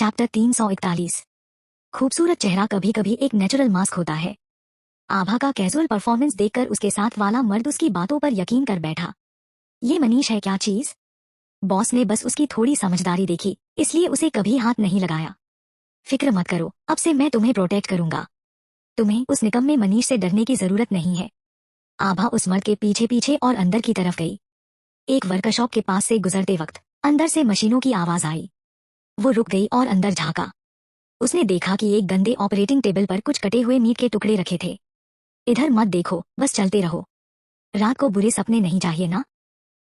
Chapter 341। खूबसूरत चेहरा कभी कभी एक नेचुरल मास्क होता है। आभा का कैजुअल परफॉर्मेंस देखकर उसके साथ वाला मर्द उसकी बातों पर यकीन कर बैठा। ये मनीष है क्या चीज? बॉस ने बस उसकी थोड़ी समझदारी देखी, इसलिए उसे कभी हाथ नहीं लगाया। फिक्र मत करो, अब से मैं तुम्हें प्रोटेक्ट करूंगा। तुम्हें उस निकम्मे मनीष से डरने की जरूरत नहीं है। आभा उस मर्द के पीछे पीछे और अंदर की तरफ गई। एक वर्कशॉप के पास से गुजरते वक्त अंदर से मशीनों की आवाज आई। वो रुक गई और अंदर झांका। उसने देखा कि एक गंदे ऑपरेटिंग टेबल पर कुछ कटे हुए मीट के टुकड़े रखे थे। इधर मत देखो, बस चलते रहो। रात को बुरे सपने नहीं चाहिए ना।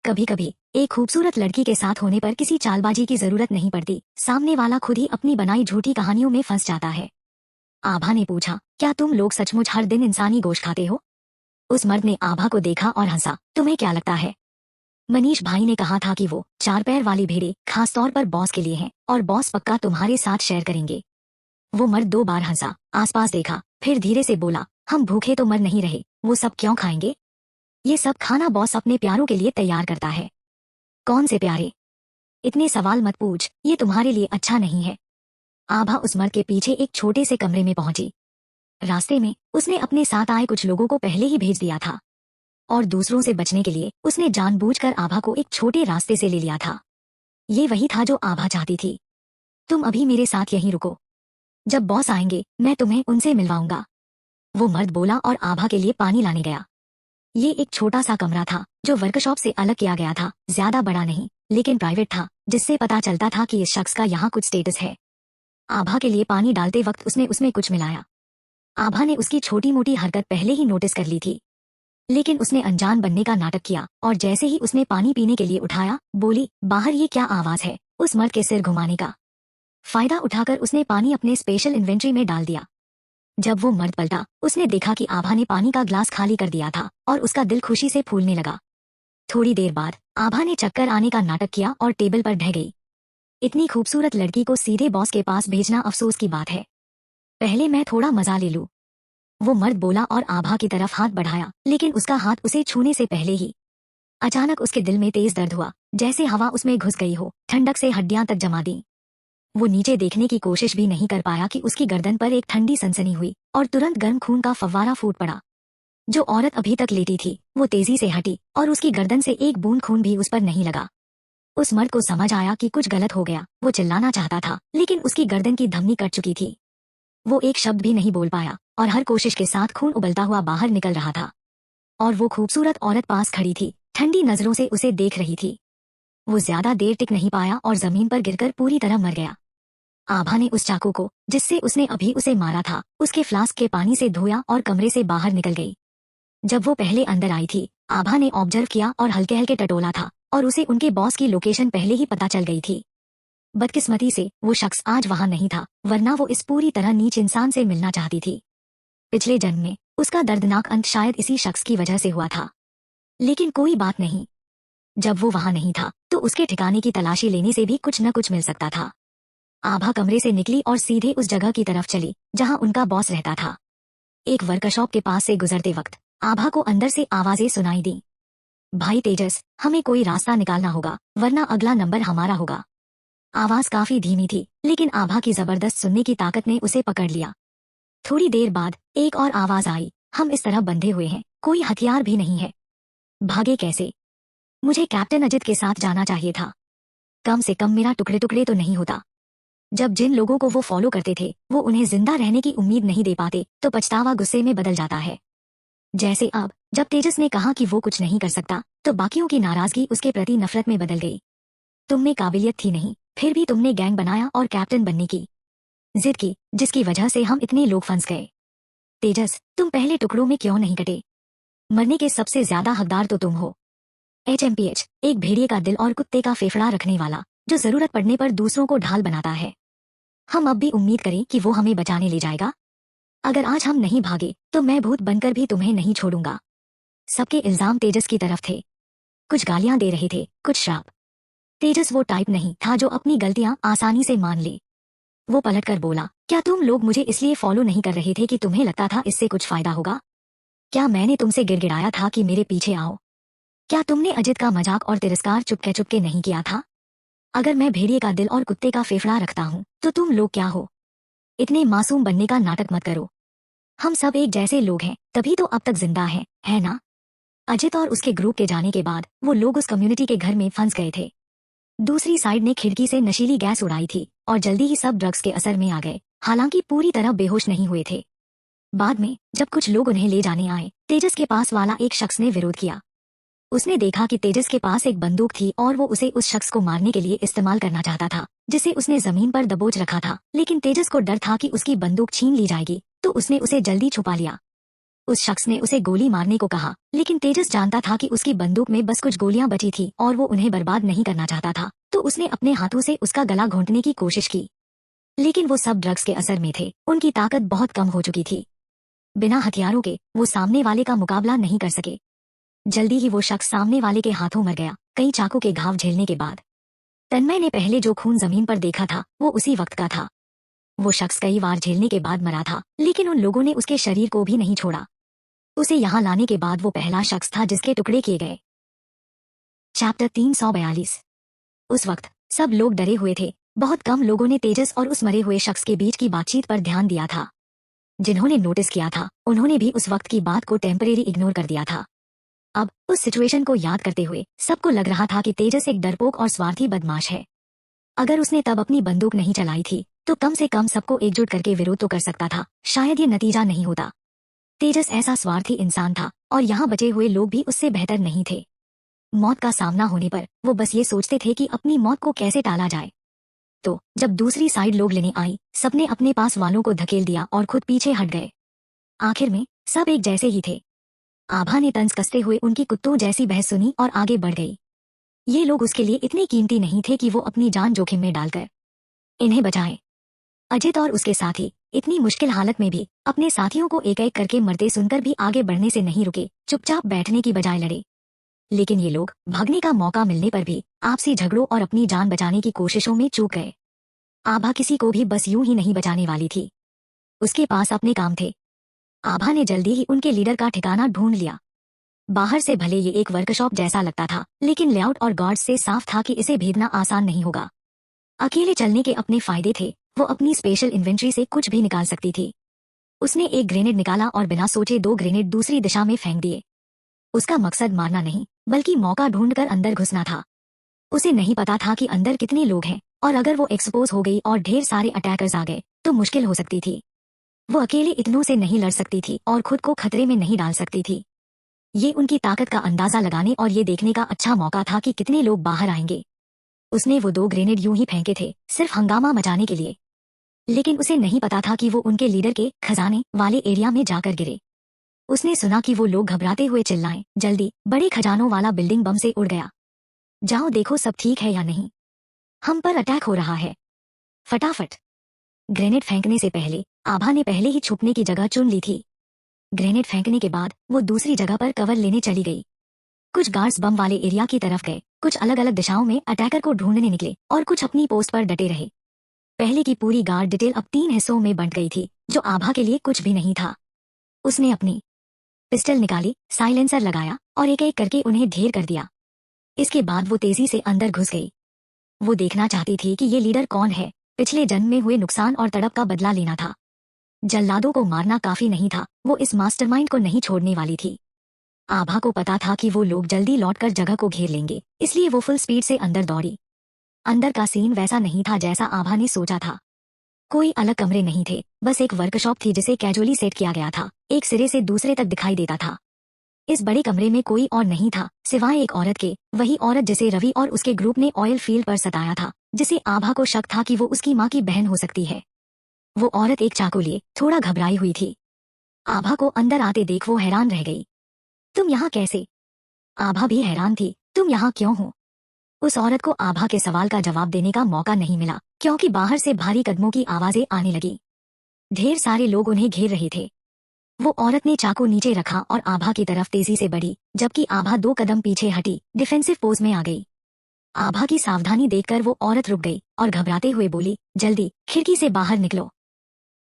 कभी कभी एक खूबसूरत लड़की के साथ होने पर किसी चालबाजी की जरूरत नहीं पड़ती, सामने वाला खुद ही अपनी बनाई झूठी कहानियों में फंस जाता है। आभा ने पूछा, क्या तुम लोग सचमुच हर दिन इंसानी गोश्त खाते हो? उस मर्द ने आभा को देखा और हंसा। तुम्हें क्या लगता है? मनीष भाई ने कहा था कि वो 4 पैर वाली भेड़े खास तौर पर बॉस के लिए हैं और बॉस पक्का तुम्हारे साथ शेयर करेंगे। वो मर्द 2 बार हंसा, आसपास देखा, फिर धीरे से बोला, हम भूखे तो मर नहीं रहे, वो सब क्यों खाएंगे? ये सब खाना बॉस अपने प्यारों के लिए तैयार करता है। कौन से प्यारे? इतने सवाल मत पूछ, ये तुम्हारे लिए अच्छा नहीं है। आभा उस मर्द के पीछे एक छोटे से कमरे में पहुंची। रास्ते में उसने अपने साथ आए कुछ लोगों को पहले ही भेज दिया था और दूसरों से बचने के लिए उसने जानबूझकर आभा को एक छोटे रास्ते से ले लिया था। ये वही था जो आभा चाहती थी। तुम अभी मेरे साथ यहीं रुको, जब बॉस आएंगे मैं तुम्हें उनसे मिलवाऊंगा। वो मर्द बोला और आभा के लिए पानी लाने गया। ये एक छोटा सा कमरा था जो वर्कशॉप से अलग किया गया था, ज्यादा बड़ा नहीं लेकिन प्राइवेट था, जिससे पता चलता था कि इस शख्स का यहाँ कुछ स्टेटस है। आभा के लिए पानी डालते वक्त उसने उसमें कुछ मिलाया। आभा ने उसकी छोटी मोटी हरकत पहले ही नोटिस कर ली थी, लेकिन उसने अनजान बनने का नाटक किया और जैसे ही उसने पानी पीने के लिए उठाया, बोली, बाहर ये क्या आवाज है? उस मर्द के सिर घुमाने का फायदा उठाकर उसने पानी अपने स्पेशल इन्वेंट्री में डाल दिया। जब वो मर्द पलटा, उसने देखा कि आभा ने पानी का ग्लास खाली कर दिया था और उसका दिल खुशी से फूलने लगा। थोड़ी देर बाद आभा ने चक्कर आने का नाटक किया और टेबल पर ढह गई। इतनी खूबसूरत लड़की को सीधे बॉस के पास भेजना अफसोस की बात है। पहले मैं थोड़ा मजा ले लूं, वो मर्द बोला और आभा की तरफ हाथ बढ़ाया, लेकिन उसका हाथ उसे छूने से पहले ही अचानक उसके दिल में तेज दर्द हुआ, जैसे हवा उसमें घुस गई हो, ठंडक से हड्डियां तक जमा दी। वो नीचे देखने की कोशिश भी नहीं कर पाया कि उसकी गर्दन पर एक ठंडी सनसनी हुई और तुरंत गर्म खून का फव्वारा फूट पड़ा। जो औरत अभी तक लेटी थी वो तेजी से हटी और उसकी गर्दन से एक बूंद खून भी उस पर नहीं लगा। उस मर्द को समझ आया कि कुछ गलत हो गया। वो चिल्लाना चाहता था, लेकिन उसकी गर्दन की धमनी कट चुकी थी। वो एक शब्द भी नहीं बोल पाया और हर कोशिश के साथ खून उबलता हुआ बाहर निकल रहा था। और वो खूबसूरत औरत पास खड़ी थी, ठंडी नजरों से उसे देख रही थी। वो ज्यादा देर टिक नहीं पाया और जमीन पर गिरकर पूरी तरह मर गया। आभा ने उस चाकू को जिससे उसने अभी उसे मारा था उसके फ्लास्क के पानी से धोया और कमरे से बाहर निकल गई। जब वो पहले अंदर आई थी, आभा ने ऑब्जर्व किया और हल्के हल्के टटोला था और उसे उनके बॉस की लोकेशन पहले ही पता चल गई थी। बदकिस्मती से वो शख्स आज वहां नहीं था, वरना वो इस पूरी तरह नीच इंसान से मिलना चाहती थी। पिछले जन्म में उसका दर्दनाक अंत शायद इसी शख्स की वजह से हुआ था। लेकिन कोई बात नहीं, जब वो वहां नहीं था तो उसके ठिकाने की तलाशी लेने से भी कुछ न कुछ मिल सकता था। आभा कमरे से निकली और सीधे उस जगह की तरफ चली जहां उनका बॉस रहता था। एक वर्कशॉप के पास से गुजरते वक्त आभा को अंदर से आवाजें सुनाई दी। भाई तेजस, हमें कोई रास्ता निकालना होगा, वरना अगला नंबर हमारा होगा। आवाज काफी धीमी थी, लेकिन आभा की जबरदस्त सुनने की ताकत ने उसे पकड़ लिया। थोड़ी देर बाद एक और आवाज आई, हम इस तरह बंधे हुए हैं, कोई हथियार भी नहीं है, भागे कैसे? मुझे कैप्टन अजित के साथ जाना चाहिए था, कम से कम मेरा टुकड़े टुकड़े तो नहीं होता। जब जिन लोगों को वो फॉलो करते थे वो उन्हें जिंदा रहने की उम्मीद नहीं दे पाते तो पछतावा गुस्से में बदल जाता है। जैसे अब जब तेजस ने कहा कि वो कुछ नहीं कर सकता तो बाकियों की नाराजगी उसके प्रति नफरत में बदल गई। तुम में काबिलियत थी नहीं, फिर भी तुमने गैंग बनाया और कैप्टन बनने की जिद की, जिसकी वजह से हम इतने लोग फंस गए। तेजस, तुम पहले टुकड़ों में क्यों नहीं कटे? मरने के सबसे ज्यादा हकदार तो तुम हो। HMPH, एक भेड़िए का दिल और कुत्ते का फेफड़ा रखने वाला, जो जरूरत पड़ने पर दूसरों को ढाल बनाता है। हम अब भी उम्मीद करें कि वो हमें बचाने ले जाएगा। अगर आज हम नहीं भागे तो मैं भूत बनकर भी तुम्हें नहीं छोड़ूंगा। सबके इल्जाम तेजस की तरफ थे, कुछ गालियां दे रहे थे, कुछ श्राप। तेजस वो टाइप नहीं था जो अपनी गलतियां आसानी से मान ले। वो पलटकर बोला, क्या तुम लोग मुझे इसलिए फॉलो नहीं कर रहे थे कि तुम्हें लगता था इससे कुछ फायदा होगा? क्या मैंने तुमसे गिड़गिड़ाया था कि मेरे पीछे आओ? क्या तुमने अजित का मजाक और तिरस्कार चुपके चुपके नहीं किया था? अगर मैं भेड़िए का दिल और कुत्ते का फेफड़ा रखता हूँ तो तुम लोग क्या हो? इतने मासूम बनने का नाटक मत करो। हम सब एक जैसे लोग हैं, तभी तो अब तक जिंदा हैं, है ना? अजित और उसके ग्रुप के जाने के बाद वो लोग उस कम्युनिटी के घर में फंस गए थे। दूसरी साइड ने खिड़की से नशीली गैस उड़ाई थी और जल्दी ही सब ड्रग्स के असर में आ गए, हालांकि पूरी तरह बेहोश नहीं हुए थे। बाद में जब कुछ लोग उन्हें ले जाने आए, तेजस के पास वाला एक शख्स ने विरोध किया। उसने देखा कि तेजस के पास एक बंदूक थी और वो उसे उस शख्स को मारने के लिए इस्तेमाल करना चाहता था, जिसे उसने जमीन पर दबोच रखा था। लेकिन तेजस को डर था कि उसकी बंदूक छीन ली जाएगी, तो उसने उसे जल्दी छुपा लिया। उस शख्स ने उसे गोली मारने को कहा, लेकिन तेजस जानता था कि उसकी बंदूक में बस कुछ गोलियां बची थी और वो उन्हें बर्बाद नहीं करना चाहता था, तो उसने अपने हाथों से उसका गला घोंटने की कोशिश की। लेकिन वो सब ड्रग्स के असर में थे, उनकी ताकत बहुत कम हो चुकी थी। बिना हथियारों के वो सामने वाले का मुकाबला नहीं कर सके। जल्दी ही वो शख्स सामने वाले के हाथों मर गया, कई चाकू के घाव झेलने के बाद। तन्मय ने पहले जो खून जमीन पर देखा था वो उसी वक्त का था। वो शख्स कई वार झेलने के बाद मरा था, लेकिन उन लोगों ने उसके शरीर को भी नहीं छोड़ा। उसे यहाँ लाने के बाद वो पहला शख्स था जिसके टुकड़े किए गए। चैप्टर 342। उस वक्त सब लोग डरे हुए थे। बहुत कम लोगों ने तेजस और उस मरे हुए शख्स के बीच की बातचीत पर ध्यान दिया था। जिन्होंने नोटिस किया था उन्होंने भी उस वक्त की बात को टेम्परेरी इग्नोर कर दिया था। अब उस सिचुएशन को याद करते हुए सबको लग रहा था कि तेजस एक डरपोक और स्वार्थी बदमाश है। अगर उसने तब अपनी बंदूक नहीं चलाई थी तो कम से कम सबको एकजुट करके विरोध तो कर सकता था, शायद ये नतीजा नहीं होता। तेजस ऐसा स्वार्थी इंसान था और यहाँ बचे हुए लोग भी उससे बेहतर नहीं थे। मौत का सामना होने पर वो बस ये सोचते थे कि अपनी मौत को कैसे टाला जाए। तो जब दूसरी साइड लोग लेने आई, सबने अपने पास वालों को धकेल दिया और खुद पीछे हट गए। आखिर में सब एक जैसे ही थे। आभा ने तंज कसते हुए उनकी कुत्तों जैसी बहस सुनी और आगे बढ़ गई। ये लोग उसके लिए इतने कीमती नहीं थे कि वो अपनी जान जोखिम में डालकर इन्हें बचाए। अजित और उसके साथी इतनी मुश्किल हालत में भी अपने साथियों को एक एक करके मरते सुनकर भी आगे बढ़ने से नहीं रुके, चुपचाप बैठने की बजाय लड़े। लेकिन ये लोग भागने का मौका मिलने पर भी आपसी झगड़ों और अपनी जान बचाने की कोशिशों में चूक गए। आभा किसी को भी बस यूं ही नहीं बचाने वाली थी। उसके पास अपने काम थे। आभा ने जल्दी ही उनके लीडर का ठिकाना ढूंढ लिया। बाहर से भले ये एक वर्कशॉप जैसा लगता था, लेकिन लेआउट और गार्ड्स से साफ था कि इसे भेदना आसान नहीं होगा। अकेले चलने के अपने फायदे थे, वो अपनी स्पेशल इन्वेंट्री से कुछ भी निकाल सकती थी। उसने एक ग्रेनेड निकाला और बिना सोचे 2 ग्रेनेड दूसरी दिशा में फेंक दिए। उसका मकसद मारना नहीं, बल्कि मौका ढूंढकर अंदर घुसना था। उसे नहीं पता था कि अंदर कितने लोग हैं, और अगर वो एक्सपोज हो गई और ढेर सारे अटैकर्स आ गए तो मुश्किल हो सकती थी। वो अकेले इतनों से नहीं लड़ सकती थी और खुद को खतरे में नहीं डाल सकती थी। ये उनकी ताकत का अंदाजा लगाने और ये देखने का अच्छा मौका था कि कितने लोग बाहर आएंगे। उसने वो 2 ग्रेनेड यूं ही फेंके थे, सिर्फ हंगामा मचाने के लिए। लेकिन उसे नहीं पता था कि वो उनके लीडर के खजाने वाले एरिया में जाकर गिरे। उसने सुना कि वो लोग घबराते हुए चिल्लाएं, जल्दी, बड़े खजानों वाला बिल्डिंग बम से उड़ गया। जाओ देखो सब ठीक है या नहीं, हम पर अटैक हो रहा है, फटाफट। ग्रेनेड फेंकने से पहले आभा ने पहले ही छुपने की जगह चुन ली थी। ग्रेनेड फेंकने के बाद वो दूसरी जगह पर कवर लेने चली गई। कुछ गार्ड्स बम वाले एरिया की तरफ गए, कुछ अलग अलग दिशाओं में अटैकर को ढूंढने निकले और कुछ अपनी पोस्ट पर डटे रहे। पहले की पूरी गार्ड डिटेल अब 3 हिस्सों में बंट गई थी, जो आभा के लिए कुछ भी नहीं था। उसने अपनी पिस्टल निकाली, साइलेंसर लगाया और एक एक करके उन्हें ढेर कर दिया। इसके बाद वो तेजी से अंदर घुस गई। वो देखना चाहती थी कि ये लीडर कौन है। पिछले जन्म में हुए नुकसान और तड़प का बदला लेना था। जल्लादों को मारना काफी नहीं था, वो इस मास्टरमाइंड को नहीं छोड़ने वाली थी। आभा को पता था कि वो लोग जल्दी लौटकर जगह को घेर लेंगे, इसलिए वो फुल स्पीड से अंदर दौड़ी। अंदर का सीन वैसा नहीं था जैसा आभा ने सोचा था। कोई अलग कमरे नहीं थे, बस एक वर्कशॉप थी जिसे कैजुअली सेट किया गया था, एक सिरे से दूसरे तक दिखाई देता था। इस बड़े कमरे में कोई और नहीं था सिवाय एक औरत के, वही औरत जिसे रवि और उसके ग्रुप ने ऑयल फील्ड पर सताया था, जिसे आभा को शक था कि वो उसकी माँ की बहन हो सकती है। वो औरत एक चाकू लिए थोड़ा घबराई हुई थी। आभा को अंदर आते देख वो हैरान रह गई। तुम यहाँ कैसे? आभा भी हैरान थी, तुम यहाँ क्यों हो? उस औरत को आभा के सवाल का जवाब देने का मौका नहीं मिला, क्योंकि बाहर से भारी कदमों की आवाजें आने लगी। ढेर सारे लोग उन्हें घेर रहे थे। वो औरत ने चाकू नीचे रखा और आभा की तरफ तेजी से बढ़ी, जबकि आभा 2 कदम पीछे हटी, डिफेंसिव पोज में आ गई। आभा की सावधानी देखकर वो औरत रुक गई और घबराते हुए बोली, जल्दी खिड़की से बाहर निकलो,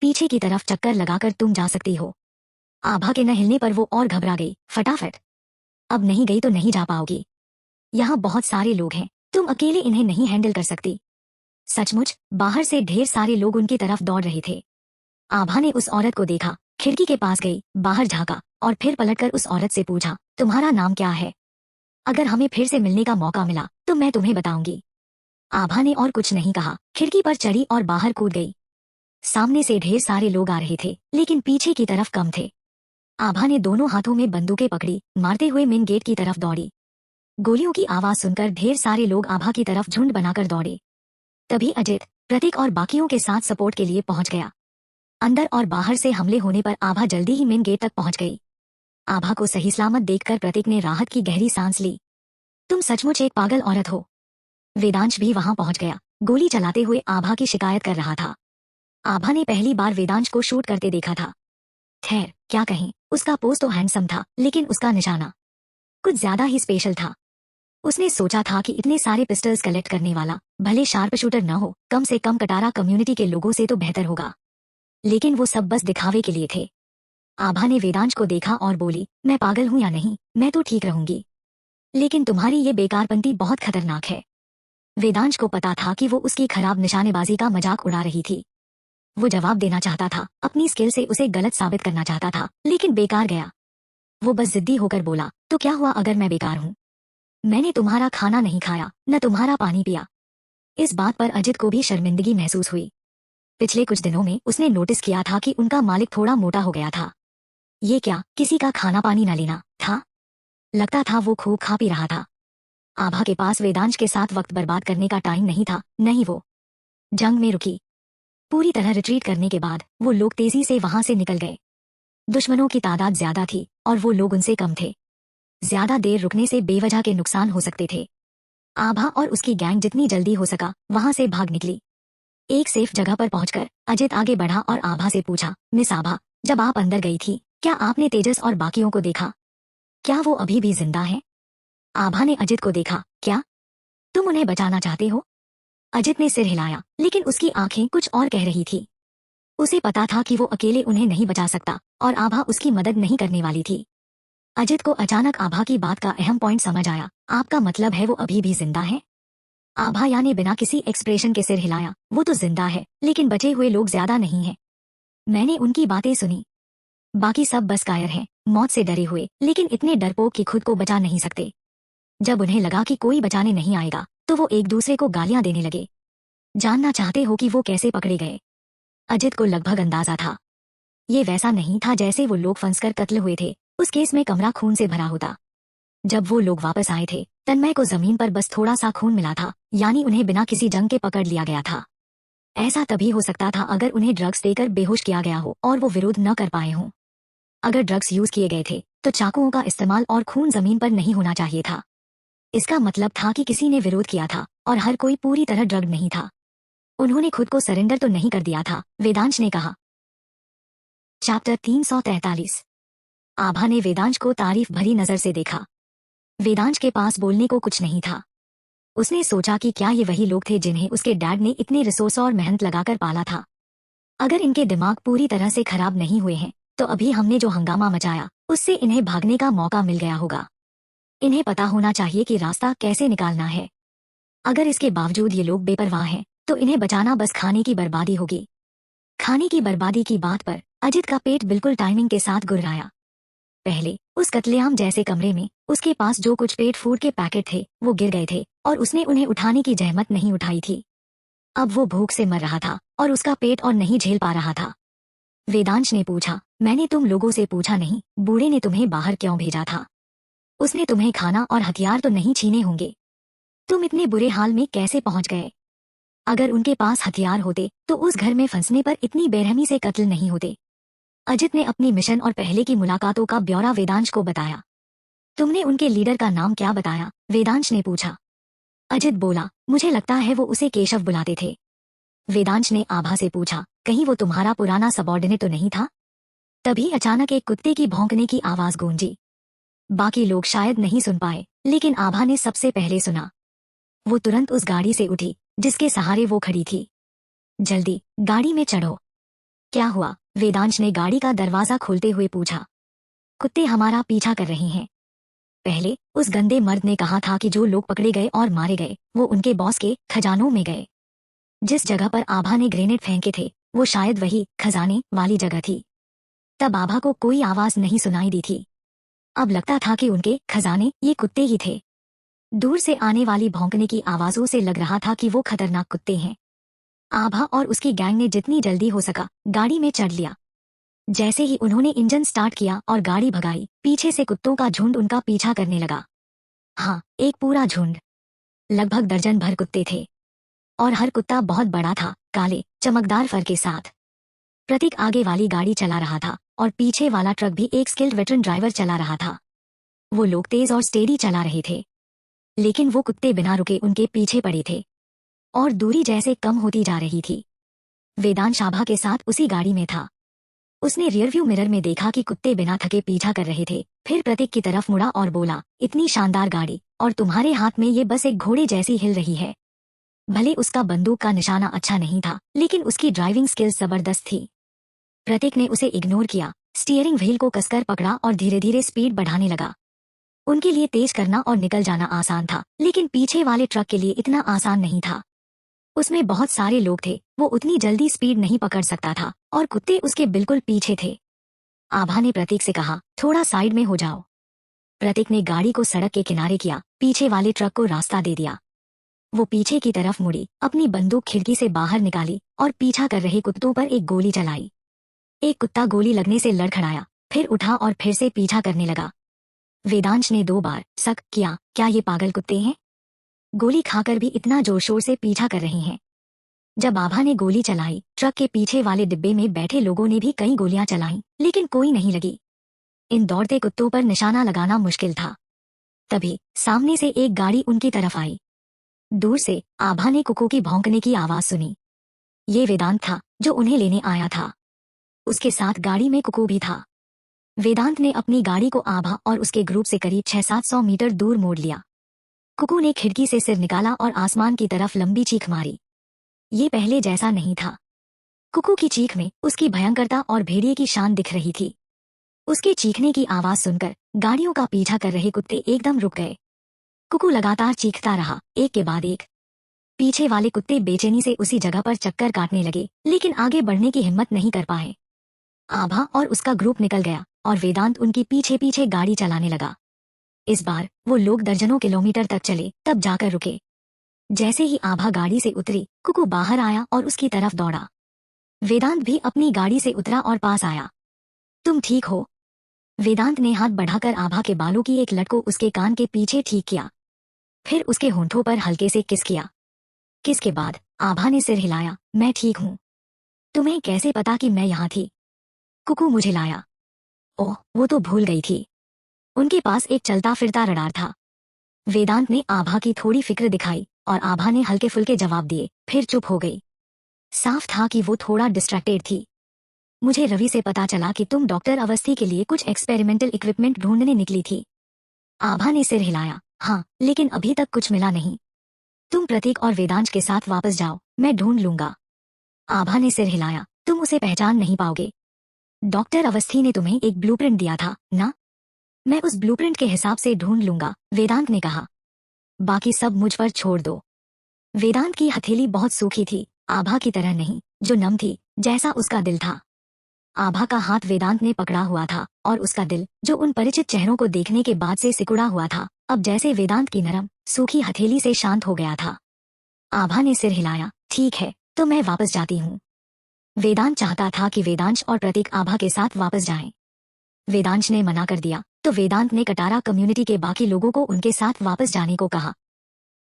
पीछे की तरफ चक्कर लगाकर तुम जा सकती हो। आभा के न हिलने पर वो और घबरा गई, फटाफट। अब नहीं गई तो नहीं जा पाओगी, यहाँ बहुत सारे लोग हैं, तुम अकेले इन्हें नहीं हैंडल कर सकती। सचमुच बाहर से ढेर सारे लोग उनकी तरफ दौड़ रहे थे। आभा ने उस औरत को देखा, खिड़की के पास गई, बाहर झांका और फिर पलटकर उस औरत से पूछा, तुम्हारा नाम क्या है? अगर हमें फिर से मिलने का मौका मिला तो मैं तुम्हें बताऊंगी। आभा ने और कुछ नहीं कहा, खिड़की पर चढ़ी और बाहर कूद गई। सामने से ढेर सारे लोग आ रहे थे, लेकिन पीछे की तरफ कम थे। आभा ने दोनों हाथों में बंदूकें पकड़ी, मारते हुए मेन गेट की तरफ दौड़ी। गोलियों की आवाज सुनकर ढेर सारे लोग आभा की तरफ झुंड बनाकर दौड़े। तभी अजित, प्रतीक और बाकियों के साथ सपोर्ट के लिए पहुंच गया। अंदर और बाहर से हमले होने पर आभा जल्दी ही मेन गेट तक पहुंच गई। आभा को सही सलामत देखकर प्रतीक ने राहत की गहरी सांस ली। तुम सचमुच एक पागल औरत हो। वेदांश भी वहां पहुंच गया, गोली चलाते हुए आभा की शिकायत कर रहा था। आभा ने पहली बार वेदांश को शूट करते देखा था। खैर क्या कहें, उसका पोज तो हैंडसम था, लेकिन उसका निशाना कुछ ज्यादा ही स्पेशल था। उसने सोचा था कि इतने सारे पिस्टल्स कलेक्ट करने वाला भले शार्प शूटर न हो, कम से कम कटारा कम्युनिटी के लोगों से तो बेहतर होगा। लेकिन वो सब बस दिखावे के लिए थे। आभा ने वेदांश को देखा और बोली, मैं पागल हूं या नहीं, मैं तो ठीक रहूंगी, लेकिन तुम्हारी ये बेकारपंती बहुत खतरनाक है। वेदांश को पता था कि वो उसकी खराब निशानेबाजी का मजाक उड़ा रही थी। वो जवाब देना चाहता था, अपनी स्किल से उसे गलत साबित करना चाहता था, लेकिन बेकार गया। वो बस जिद्दी होकर बोला, तो क्या हुआ अगर मैं बेकार हूँ? मैंने तुम्हारा खाना नहीं खाया, न तुम्हारा पानी पिया। इस बात पर अजित को भी शर्मिंदगी महसूस हुई। पिछले कुछ दिनों में उसने नोटिस किया था कि उनका मालिक थोड़ा मोटा हो गया था। ये क्या किसी का खाना पानी न लेना था? लगता था वो खूब खा पी रहा था। आभा के पास वेदांश के साथ वक्त बर्बाद करने का टाइम नहीं था, नहीं वो जंग में रुकी। पूरी तरह रिट्रीट करने के बाद वो लोग तेजी से वहां से निकल गए। दुश्मनों की तादाद ज्यादा थी और वो लोग उनसे कम थे। ज्यादा देर रुकने से बेवजह के नुकसान हो सकते थे। आभा और उसकी गैंग जितनी जल्दी हो सका वहां से भाग निकली। एक सेफ जगह पर पहुंचकर अजित आगे बढ़ा और आभा से पूछा, मिस आभा, जब आप अंदर गई थी क्या आपने तेजस और बाकियों को देखा? क्या वो अभी भी जिंदा है? आभा ने अजित को देखा, क्या तुम उन्हें बचाना चाहते हो? अजित ने सिर हिलाया, लेकिन उसकी आंखें कुछ और कह रही थी। उसे पता था कि वो अकेले उन्हें नहीं बचा सकता और आभा उसकी मदद नहीं करने वाली थी। अजित को अचानक आभा की बात का अहम पॉइंट समझ आया। आपका मतलब है वो अभी भी जिंदा है? आभा ने बिना किसी एक्सप्रेशन के सिर हिलाया, वो तो जिंदा है, लेकिन बचे हुए लोग ज्यादा नहीं हैं। मैंने उनकी बातें सुनी। बाकी सब बस कायर हैं, मौत से डरे हुए, लेकिन इतने डरपोक कि खुद को बचा नहीं सकते। जब उन्हें लगा कि कोई बचाने नहीं आएगा तो वो एक दूसरे को गालियां देने लगे। जानना चाहते हो कि वो कैसे पकड़े गए? अजित को लगभग अंदाजा था। ये वैसा नहीं था जैसे वो लोग फंसकर कत्ल हुए थे। उस केस में कमरा खून से भरा होता। जब वो लोग वापस आए थे, तन्मय को जमीन पर बस थोड़ा सा खून मिला था, यानी उन्हें बिना किसी जंग के पकड़ लिया गया था। ऐसा तभी हो सकता था अगर उन्हें ड्रग्स देकर बेहोश किया गया हो और वो विरोध न कर पाए हों। अगर ड्रग्स यूज किए गए थे तो चाकुओं का इस्तेमाल और खून जमीन पर नहीं होना चाहिए था। इसका मतलब था कि किसी ने विरोध किया था और हर कोई पूरी तरह ड्रग्ड नहीं था। उन्होंने खुद को सरेंडर तो नहीं कर दिया था, वेदांश ने कहा। चैप्टर 343। आभा ने वेदांश को तारीफ भरी नजर से देखा। वेदांश के पास बोलने को कुछ नहीं था। उसने सोचा कि क्या ये वही लोग थे जिन्हें उसके डैड ने इतने रिसोर्स और मेहनत लगाकर पाला था। अगर इनके दिमाग पूरी तरह से खराब नहीं हुए हैं तो अभी हमने जो हंगामा मचाया उससे इन्हें भागने का मौका मिल गया होगा। इन्हें पता होना चाहिए कि रास्ता कैसे निकालना है। अगर इसके बावजूद ये लोग बेपरवाह हैं तो इन्हें बचाना बस खाने की बर्बादी होगी। खाने की बर्बादी की बात पर अजित का पेट बिल्कुल टाइमिंग के साथ गुर्राया। पहले उस कत्लेआम जैसे कमरे में उसके पास जो कुछ पेट फूड के पैकेट थे वो गिर गए थे और उसने उन्हें उठाने की जहमत नहीं उठाई थी। अब वो भूख से मर रहा था और उसका पेट और नहीं झेल पा रहा था। वेदांश ने पूछा, मैंने तुम लोगों से पूछा नहीं, बूढ़े ने तुम्हें बाहर क्यों भेजा था? उसने तुम्हें खाना और हथियार तो नहीं छीने होंगे? तुम इतने बुरे हाल में कैसे पहुंच गए? अगर उनके पास हथियार होते तो उस घर में फंसने पर इतनी बेरहमी से कत्ल नहीं होते। अजित ने अपनी मिशन और पहले की मुलाकातों का ब्यौरा वेदांश को बताया। तुमने उनके लीडर का नाम क्या बताया? वेदांश ने पूछा। अजित बोला, मुझे लगता है वो उसे केशव बुलाते थे। वेदांश ने आभा से पूछा, कहीं वो तुम्हारा पुराना सबॉर्डिनेट तो नहीं था? तभी अचानक एक कुत्ते की भौंकने की आवाज गूंजी। बाकी लोग शायद नहीं सुन पाए, लेकिन आभा ने सबसे पहले सुना। वो तुरंत उस गाड़ी से उठी जिसके सहारे वो खड़ी थी। जल्दी गाड़ी में चढ़ो। क्या हुआ? वेदांश ने गाड़ी का दरवाजा खोलते हुए पूछा। कुत्ते हमारा पीछा कर रहे हैं। पहले उस गंदे मर्द ने कहा था कि जो लोग पकड़े गए और मारे गए वो उनके बॉस के खजानों में गए। जिस जगह पर आभा ने ग्रेनेड फेंके थे वो शायद वही खजाने वाली जगह थी। तब आभा को कोई आवाज नहीं सुनाई दी थी। अब लगता था कि उनके खजाने ये कुत्ते ही थे। दूर से आने वाली भौंकने की आवाजों से लग रहा था कि वो खतरनाक कुत्ते हैं। आभा और उसकी गैंग ने जितनी जल्दी हो सका गाड़ी में चढ़ लिया। जैसे ही उन्होंने इंजन स्टार्ट किया और गाड़ी भगाई, पीछे से कुत्तों का झुंड उनका पीछा करने लगा। हाँ, एक पूरा झुंड। लगभग दर्जन भर कुत्ते थे और हर कुत्ता बहुत बड़ा था, काले चमकदार फर के साथ। प्रतीक आगे वाली गाड़ी चला रहा था और पीछे वाला ट्रक भी एक स्किल्ड वेटरन ड्राइवर चला रहा था। वो लोग तेज और स्टेडी चला रहे थे, लेकिन वो कुत्ते बिना रुके उनके पीछे पड़े थे और दूरी जैसे कम होती जा रही थी। वेदांश आभा के साथ उसी गाड़ी में था। उसने रियरव्यू मिरर में देखा कि कुत्ते बिना थके पीछा कर रहे थे। फिर प्रतीक की तरफ मुड़ा और बोला, इतनी शानदार गाड़ी और तुम्हारे हाथ में ये बस एक घोड़े जैसी हिल रही है। भले उसका बंदूक का निशाना अच्छा नहीं था, लेकिन उसकी ड्राइविंग स्किल्स जबरदस्त थी। प्रतीक ने उसे इग्नोर किया, स्टीयरिंग व्हील को कसकर पकड़ा और धीरे धीरे स्पीड बढ़ाने लगा। उनके लिए तेज करना और निकल जाना आसान था, लेकिन पीछे वाले ट्रक के लिए इतना आसान नहीं था। उसमें बहुत सारे लोग थे, वो उतनी जल्दी स्पीड नहीं पकड़ सकता था और कुत्ते उसके बिल्कुल पीछे थे। आभा ने प्रतीक से कहा, थोड़ा साइड में हो जाओ। प्रतीक ने गाड़ी को सड़क के किनारे किया, पीछे वाले ट्रक को रास्ता दे दिया। वो पीछे की तरफ मुड़ी, अपनी बंदूक खिड़की से बाहर निकाली और पीछा कर रहे कुत्तों पर एक गोली चलाई। एक कुत्ता गोली लगने से लड़खड़ाया, फिर उठा और फिर से पीछा करने लगा। वेदांश ने 2 बार शक किया, क्या ये पागल कुत्ते हैं? गोली खाकर भी इतना जोर शोर से पीछा कर रहे हैं। जब आभा ने गोली चलाई, ट्रक के पीछे वाले डिब्बे में बैठे लोगों ने भी कई गोलियां चलाईं, लेकिन कोई नहीं लगी। इन दौड़ते कुत्तों पर निशाना लगाना मुश्किल था। तभी सामने से एक गाड़ी उनकी तरफ आई। दूर से आभा ने कुकू की भौंकने की आवाज सुनी। ये वेदांत था जो उन्हें लेने आया था। उसके साथ गाड़ी में कुकू भी था। वेदांत ने अपनी गाड़ी को आभा और उसके ग्रुप से करीब 600-700 मीटर दूर मोड़ लिया। कुकू ने खिड़की से सिर निकाला और आसमान की तरफ लंबी चीख मारी। ये पहले जैसा नहीं था। कुकू की चीख में उसकी भयंकरता और भेड़िए की शान दिख रही थी। उसके चीखने की आवाज सुनकर गाड़ियों का पीछा कर रहे कुत्ते एकदम रुक गए। कुकू लगातार चीखता रहा, एक के बाद एक। पीछे वाले कुत्ते बेचैनी से उसी जगह पर चक्कर काटने लगे, लेकिन आगे बढ़ने की हिम्मत नहीं कर पाए। आभा और उसका ग्रुप निकल गया और वेदांत उनकी पीछे पीछे गाड़ी चलाने लगा। इस बार वो लोग दर्जनों किलोमीटर तक चले, तब जाकर रुके। जैसे ही आभा गाड़ी से उतरी, कुकू बाहर आया और उसकी तरफ दौड़ा। वेदांत भी अपनी गाड़ी से उतरा और पास आया। तुम ठीक हो? वेदांत ने हाथ बढ़ाकर आभा के बालों की एक लट को उसके कान के पीछे ठीक किया, फिर उसके होंठों पर हल्के से किस किया। किस के बाद आभा ने सिर हिलाया, मैं ठीक हूँ। तुम्हें कैसे पता कि मैं यहाँ थी? कुकू मुझे लाया। ओह, वो तो भूल गई थी। उनके पास एक चलता फिरता रडार था। वेदांत ने आभा की थोड़ी फिक्र दिखाई और आभा ने हल्के फुल्के जवाब दिए, फिर चुप हो गई। साफ था कि वो थोड़ा डिस्ट्रैक्टेड थी। मुझे रवि से पता चला कि तुम डॉक्टर अवस्थी के लिए कुछ एक्सपेरिमेंटल इक्विपमेंट ढूंढने निकली थी। आभा ने सिर हिलाया, हाँ, लेकिन अभी तक कुछ मिला नहीं। तुम प्रतीक और वेदांश के साथ वापस जाओ, मैं ढूंढ लूंगा। आभा ने सिर हिलाया, तुम उसे पहचान नहीं पाओगे। डॉक्टर अवस्थी ने तुम्हें एक ब्लूप्रिंट दिया था ना? मैं उस ब्लूप्रिंट के हिसाब से ढूंढ लूंगा, वेदांत ने कहा। बाकी सब मुझ पर छोड़ दो। वेदांत की हथेली बहुत सूखी थी, आभा की तरह नहीं, जो नम थी, जैसा उसका दिल था। आभा का हाथ वेदांत ने पकड़ा हुआ था और उसका दिल, जो उन परिचित चेहरों को देखने के बाद से सिकुड़ा हुआ था, अब जैसे वेदांत की नरम सूखी हथेली से शांत हो गया था। आभा ने सिर हिलाया, ठीक है, तो मैं वापस जाती हूँ। वेदांत चाहता था कि वेदांश और प्रतीक आभा के साथ वापस जाएं। वेदांश ने मना कर दिया, तो वेदांत ने कटारा कम्युनिटी के बाकी लोगों को उनके साथ वापस जाने को कहा।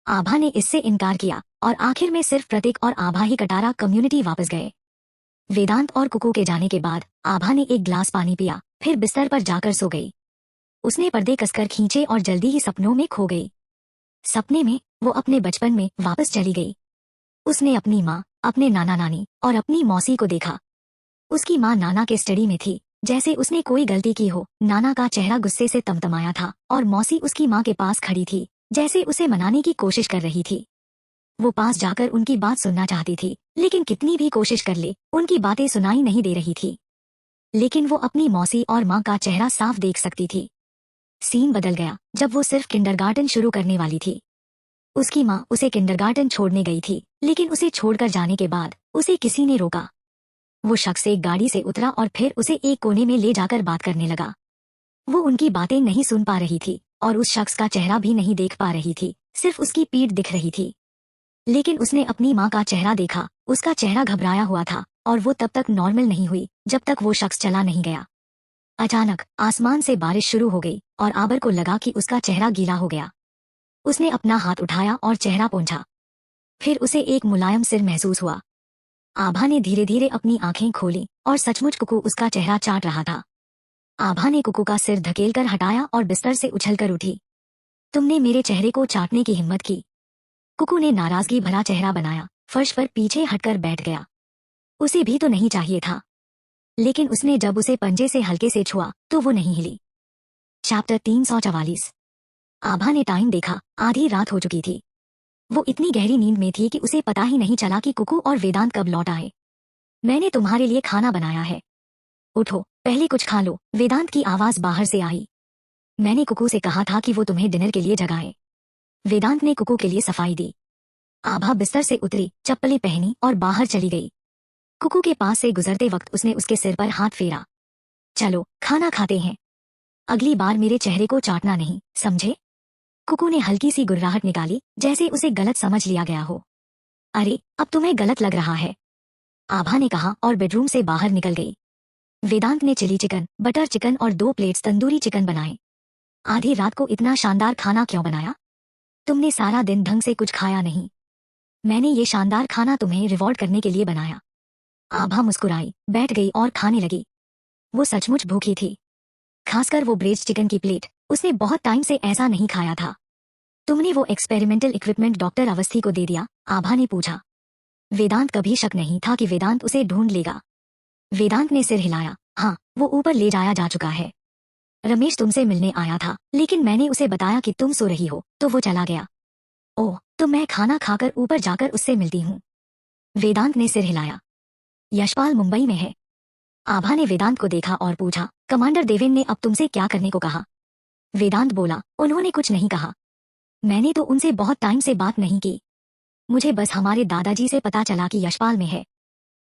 आभा ने इससे इनकार किया और आखिर में सिर्फ प्रतीक और आभा ही कटारा कम्युनिटी वापस गए। वेदांत और कुकू के जाने के बाद आभा ने एक ग्लास पानी पिया, फिर बिस्तर पर जाकर सो गई। उसने पर्दे कसकर खींचे और जल्दी ही सपनों में खो गई। सपने में वो अपने बचपन में वापस चली गई। उसने अपनी माँ, अपने नाना नानी और अपनी मौसी को देखा। उसकी माँ नाना के स्टडी में थी, जैसे उसने कोई गलती की हो। नाना का चेहरा गुस्से से तमतमाया था और मौसी उसकी माँ के पास खड़ी थी, जैसे उसे मनाने की कोशिश कर रही थी। वो पास जाकर उनकी बात सुनना चाहती थी, लेकिन कितनी भी कोशिश कर ले, उनकी बातें सुनाई नहीं दे रही थी। लेकिन वो अपनी मौसी और माँ का चेहरा साफ देख सकती थी। सीन बदल गया जब वो सिर्फ किंडरगार्टन शुरू करने वाली थी। उसकी माँ उसे किंडरगार्टन छोड़ने गई थी, लेकिन उसे छोड़कर जाने के बाद उसे किसी ने रोका। वो शख्स एक गाड़ी से उतरा और फिर उसे एक कोने में ले जाकर बात करने लगा। वो उनकी बातें नहीं सुन पा रही थी और उस शख्स का चेहरा भी नहीं देख पा रही थी, सिर्फ उसकी पीठ दिख रही थी। लेकिन उसने अपनी माँ का चेहरा देखा। उसका चेहरा घबराया हुआ था और वो तब तक नॉर्मल नहीं हुई जब तक वो शख्स चला नहीं गया। अचानक आसमान से बारिश शुरू हो गई और आबर को लगा कि उसका चेहरा गीला हो गया। उसने अपना हाथ उठाया और चेहरा पोंछा। फिर उसे एक मुलायम सिर महसूस हुआ। आभा ने धीरे धीरे अपनी आंखें खोली और सचमुच कुकू उसका चेहरा चाट रहा था। आभा ने कुकू का सिर धकेलकर हटाया और बिस्तर से उछलकर उठी। तुमने मेरे चेहरे को चाटने की हिम्मत की। कुकू ने नाराजगी भरा चेहरा बनाया, फर्श पर पीछे हटकर बैठ गया। उसे भी तो नहीं चाहिए था, लेकिन उसने जब उसे पंजे से हल्के से छुआ तो वो नहीं हिली। चैप्टर 344। आभा ने टाइम देखा, आधी रात हो चुकी थी। वो इतनी गहरी नींद में थी कि उसे पता ही नहीं चला कि कुकू और वेदांत कब लौट आए। मैंने तुम्हारे लिए खाना बनाया है, उठो पहले कुछ खा लो, वेदांत की आवाज बाहर से आई। मैंने कुकू से कहा था कि वो तुम्हें डिनर के लिए जगाए। वेदांत ने कुकू के लिए सफाई दी। आभा बिस्तर से उतरी, चप्पलें पहनी और बाहर चली गई। कुकू के पास से गुजरते वक्त उसने उसके सिर पर हाथ फेरा। चलो खाना खाते हैं, अगली बार मेरे चेहरे को चाटना नहीं, समझे? कुकू ने हल्की सी गुर्राहट निकाली, जैसे उसे गलत समझ लिया गया हो। अरे अब तुम्हें गलत लग रहा है, आभा ने कहा और बेडरूम से बाहर निकल गई। वेदांत ने चिली चिकन, बटर चिकन और 2 प्लेट्स तंदूरी चिकन बनाए। आधी रात को इतना शानदार खाना क्यों बनाया? तुमने सारा दिन ढंग से कुछ खाया नहीं। मैंने ये शानदार खाना तुम्हें रिवॉर्ड करने के लिए बनाया। आभा मुस्कुराई, बैठ गई और खाने लगी। वो सचमुच भूखी थी, खासकर वो ब्रेस्ट चिकन की प्लेट। उसने बहुत टाइम से ऐसा नहीं खाया था। तुमने वो एक्सपेरिमेंटल इक्विपमेंट डॉक्टर अवस्थी को दे दिया? आभा ने पूछा। वेदांत कभी शक नहीं था कि वेदांत उसे ढूंढ लेगा। वेदांत ने सिर हिलाया। हाँ, वो ऊपर ले जाया जा चुका है। रमेश तुमसे मिलने आया था, लेकिन मैंने उसे बताया कि तुम सो रही हो तो वो चला गया। ओह, तो मैं खाना खाकर ऊपर जाकर उससे मिलती हूँ। वेदांत ने सिर हिलाया। यशपाल मुंबई में है। आभा ने वेदांत को देखा और पूछा, कमांडर देवेन ने अब तुमसे क्या करने को कहा? वेदांत बोला, उन्होंने कुछ नहीं कहा। मैंने तो उनसे बहुत टाइम से बात नहीं की। मुझे बस हमारे दादाजी से पता चला कि यशपाल में है।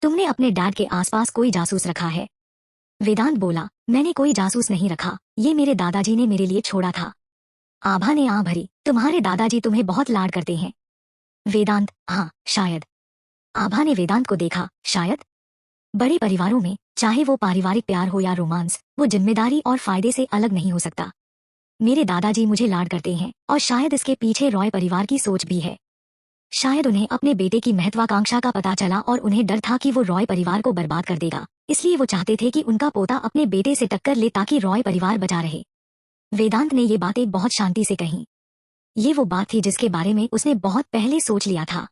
तुमने अपने डैड के आसपास कोई जासूस रखा है? वेदांत बोला, मैंने कोई जासूस नहीं रखा, ये मेरे दादाजी ने मेरे लिए छोड़ा था। आभा ने आं भरी। तुम्हारे दादाजी तुम्हें बहुत लाड करते हैं? वेदांत, हाँ शायद। आभा ने वेदांत को देखा, शायद? बड़े परिवारों में, चाहे वो पारिवारिक प्यार हो या रोमांस, वो जिम्मेदारी और फायदे से अलग नहीं हो सकता। मेरे दादाजी मुझे लाड करते हैं और शायद इसके पीछे रॉय परिवार की सोच भी है। शायद उन्हें अपने बेटे की महत्वाकांक्षा का पता चला और उन्हें डर था कि वो रॉय परिवार को बर्बाद कर देगा, इसलिए वो चाहते थे कि उनका पोता अपने बेटे से टक्कर ले ताकि रॉय परिवार बचा रहे। वेदांत ने ये बातें बहुत शांति से कहीं। ये वो बात थी जिसके बारे में उसने बहुत पहले सोच लिया था।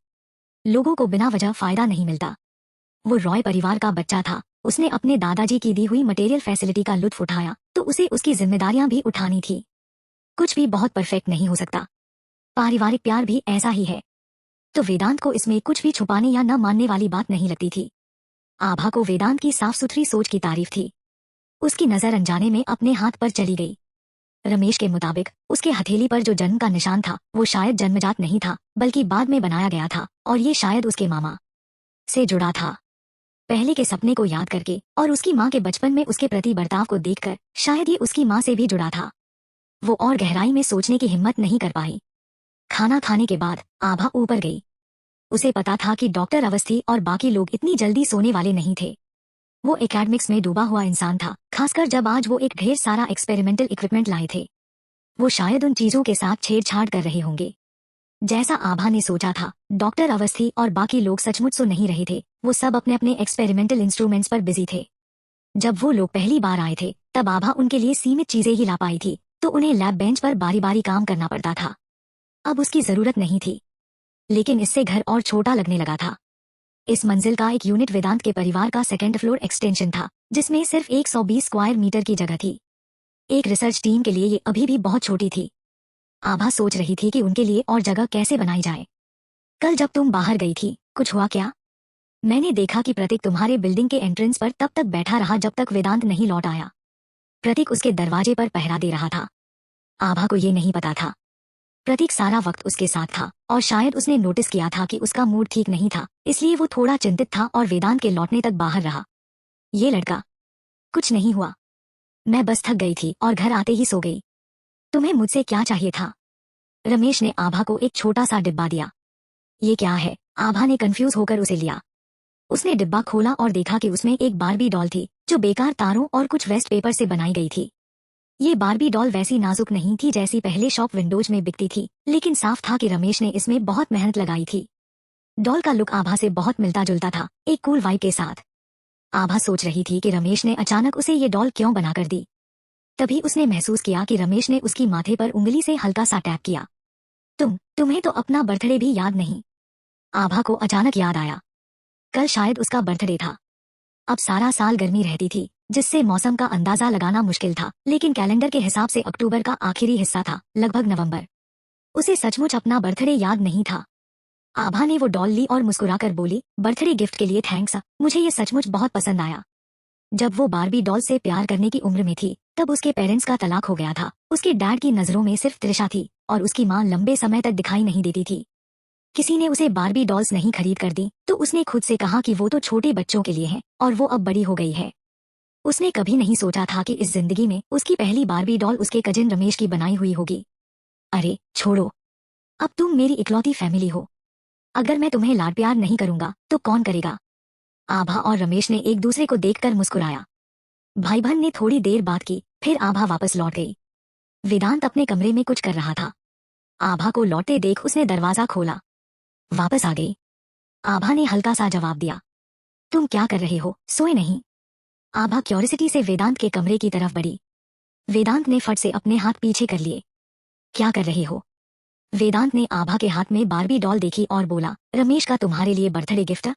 लोगों को बिना वजह फायदा नहीं मिलता। वो रॉय परिवार का बच्चा था, उसने अपने दादाजी की दी हुई मटेरियल फैसिलिटी का लुत्फ उठाया, तो उसे उसकी जिम्मेदारियां भी उठानी थी। कुछ भी बहुत परफेक्ट नहीं हो सकता, पारिवारिक प्यार भी ऐसा ही है। तो वेदांत को इसमें कुछ भी छुपाने या न मानने वाली बात नहीं लगती थी। आभा को वेदांत की साफ सुथरी सोच की तारीफ थी। उसकी नजर अनजाने में अपने हाथ पर चली गई। रमेश के मुताबिक उसके हथेली पर जो जन्म का निशान था वो शायद जन्मजात नहीं था, बल्कि बाद में बनाया गया था, और ये शायद उसके मामा से जुड़ा था। पहले के सपने को याद करके और उसकी माँ के बचपन में उसके प्रति बर्ताव को देखकर शायद ये उसकी माँ से भी जुड़ा था। वो और गहराई में सोचने की हिम्मत नहीं कर पाई। खाना खाने के बाद आभा ऊपर गई। उसे पता था कि डॉक्टर अवस्थी और बाकी लोग इतनी जल्दी सोने वाले नहीं थे। वो एकेडमिक्स में डूबा हुआ इंसान था, खासकर जब आज वो एक ढेर सारा एक्सपेरिमेंटल इक्विपमेंट लाए थे। वो शायद उन चीजों के साथ छेड़छाड़ कर रहे होंगे। जैसा आभा ने सोचा था, डॉक्टर अवस्थी और बाकी लोग सचमुच सो नहीं रहे थे। वो सब अपने अपने एक्सपेरिमेंटल इंस्ट्रूमेंट्स पर बिजी थे। जब वो लोग पहली बार आए थे तब आभा उनके लिए सीमित चीजें ही ला पाई थी, तो उन्हें लैब बेंच पर बारी बारी काम करना पड़ता था। अब उसकी जरूरत नहीं थी, लेकिन इससे घर और छोटा लगने लगा था। इस मंजिल का एक यूनिट वेदांत के परिवार का सेकेंड फ्लोर एक्सटेंशन था, जिसमें सिर्फ 120 स्क्वायर मीटर की जगह थी। एक रिसर्च टीम के लिए ये अभी भी बहुत छोटी थी। आभा सोच रही थी कि उनके लिए और जगह कैसे बनाई जाए। कल जब तुम बाहर गई थी, कुछ हुआ क्या? मैंने देखा कि प्रतीक तुम्हारे बिल्डिंग के एंट्रेंस पर तब तक बैठा रहा जब तक वेदांत नहीं लौट आया। प्रतीक उसके दरवाजे पर पहरा दे रहा था। आभा को ये नहीं पता था। प्रतीक सारा वक्त उसके साथ था और शायद उसने नोटिस किया था कि उसका मूड ठीक नहीं था, इसलिए वो थोड़ा चिंतित था और वेदांत के लौटने तक बाहर रहा। ये लड़का। कुछ नहीं हुआ, मैं बस थक गई थी और घर आते ही सो गई। तुम्हें मुझसे क्या चाहिए था? रमेश ने आभा को एक छोटा सा डिब्बा दिया। ये क्या है? आभा ने कंफ्यूज होकर उसे लिया। उसने डिब्बा खोला और देखा कि उसमें एक बारबी डॉल थी जो बेकार तारों और कुछ वेस्ट पेपर से बनाई गई थी। ये बारबी डॉल वैसी नाजुक नहीं थी जैसी पहले शॉप विंडोज में बिकती थी, लेकिन साफ था कि रमेश ने इसमें बहुत मेहनत लगाई थी। डॉल का लुक आभा से बहुत मिलता जुलता था, एक कूल वाइब के साथ। आभा सोच रही थी कि रमेश ने अचानक उसे ये डॉल क्यों बनाकर दी। तभी उसने महसूस किया कि रमेश ने उसकी माथे पर उंगली से हल्का सा टैप किया। तुम्हें तो अपना बर्थडे भी याद नहीं। आभा को अचानक याद आया, कल शायद उसका बर्थडे था। अब सारा साल गर्मी रहती थी, जिससे मौसम का अंदाजा लगाना मुश्किल था, लेकिन कैलेंडर के हिसाब से अक्टूबर का आखिरी हिस्सा था, लगभग नवंबर। उसे सचमुच अपना बर्थडे याद नहीं था। आभा ने वो डॉल ली और मुस्कुराकर बोली, बर्थडे गिफ्ट के लिए थैंक्स, मुझे ये सचमुच बहुत पसंद आया। जब वो बारबी डॉल से प्यार करने की उम्र में थी, तब उसके पेरेंट्स का तलाक हो गया था। उसके डैड की नजरों में सिर्फ त्रिशा थी और उसकी माँ लंबे समय तक दिखाई नहीं देती थी। किसी ने उसे बारबी डॉल्स नहीं खरीद कर दी, तो उसने खुद से कहा कि वो तो छोटे बच्चों के लिए है और वो अब बड़ी हो गई है। उसने कभी नहीं सोचा था कि इस जिंदगी में उसकी पहली बारबी डॉल उसके कजिन रमेश की बनाई हुई होगी। अरे छोड़ो, अब तुम मेरी इकलौती फैमिली हो। अगर मैं तुम्हें लाड प्यार नहीं करूंगा तो कौन करेगा? आभा और रमेश ने एक दूसरे को देखकर मुस्कुराया। भाई बहन ने थोड़ी देर बात की, फिर आभा वापस लौट गई। वेदांत अपने कमरे में कुछ कर रहा था। आभा को लौटते देख उसने दरवाजा खोला। वापस आ गई? आभा ने हल्का सा जवाब दिया। तुम क्या कर रहे हो, सोए नहीं? आभा क्यूरियोसिटी से वेदांत के कमरे की तरफ बढ़ी। वेदांत ने फट से अपने हाथ पीछे कर लिए। क्या कर रहे हो? वेदांत ने आभा के हाथ में बारबी डॉल देखी और बोला, रमेश का तुम्हारे लिए बर्थडे गिफ्ट।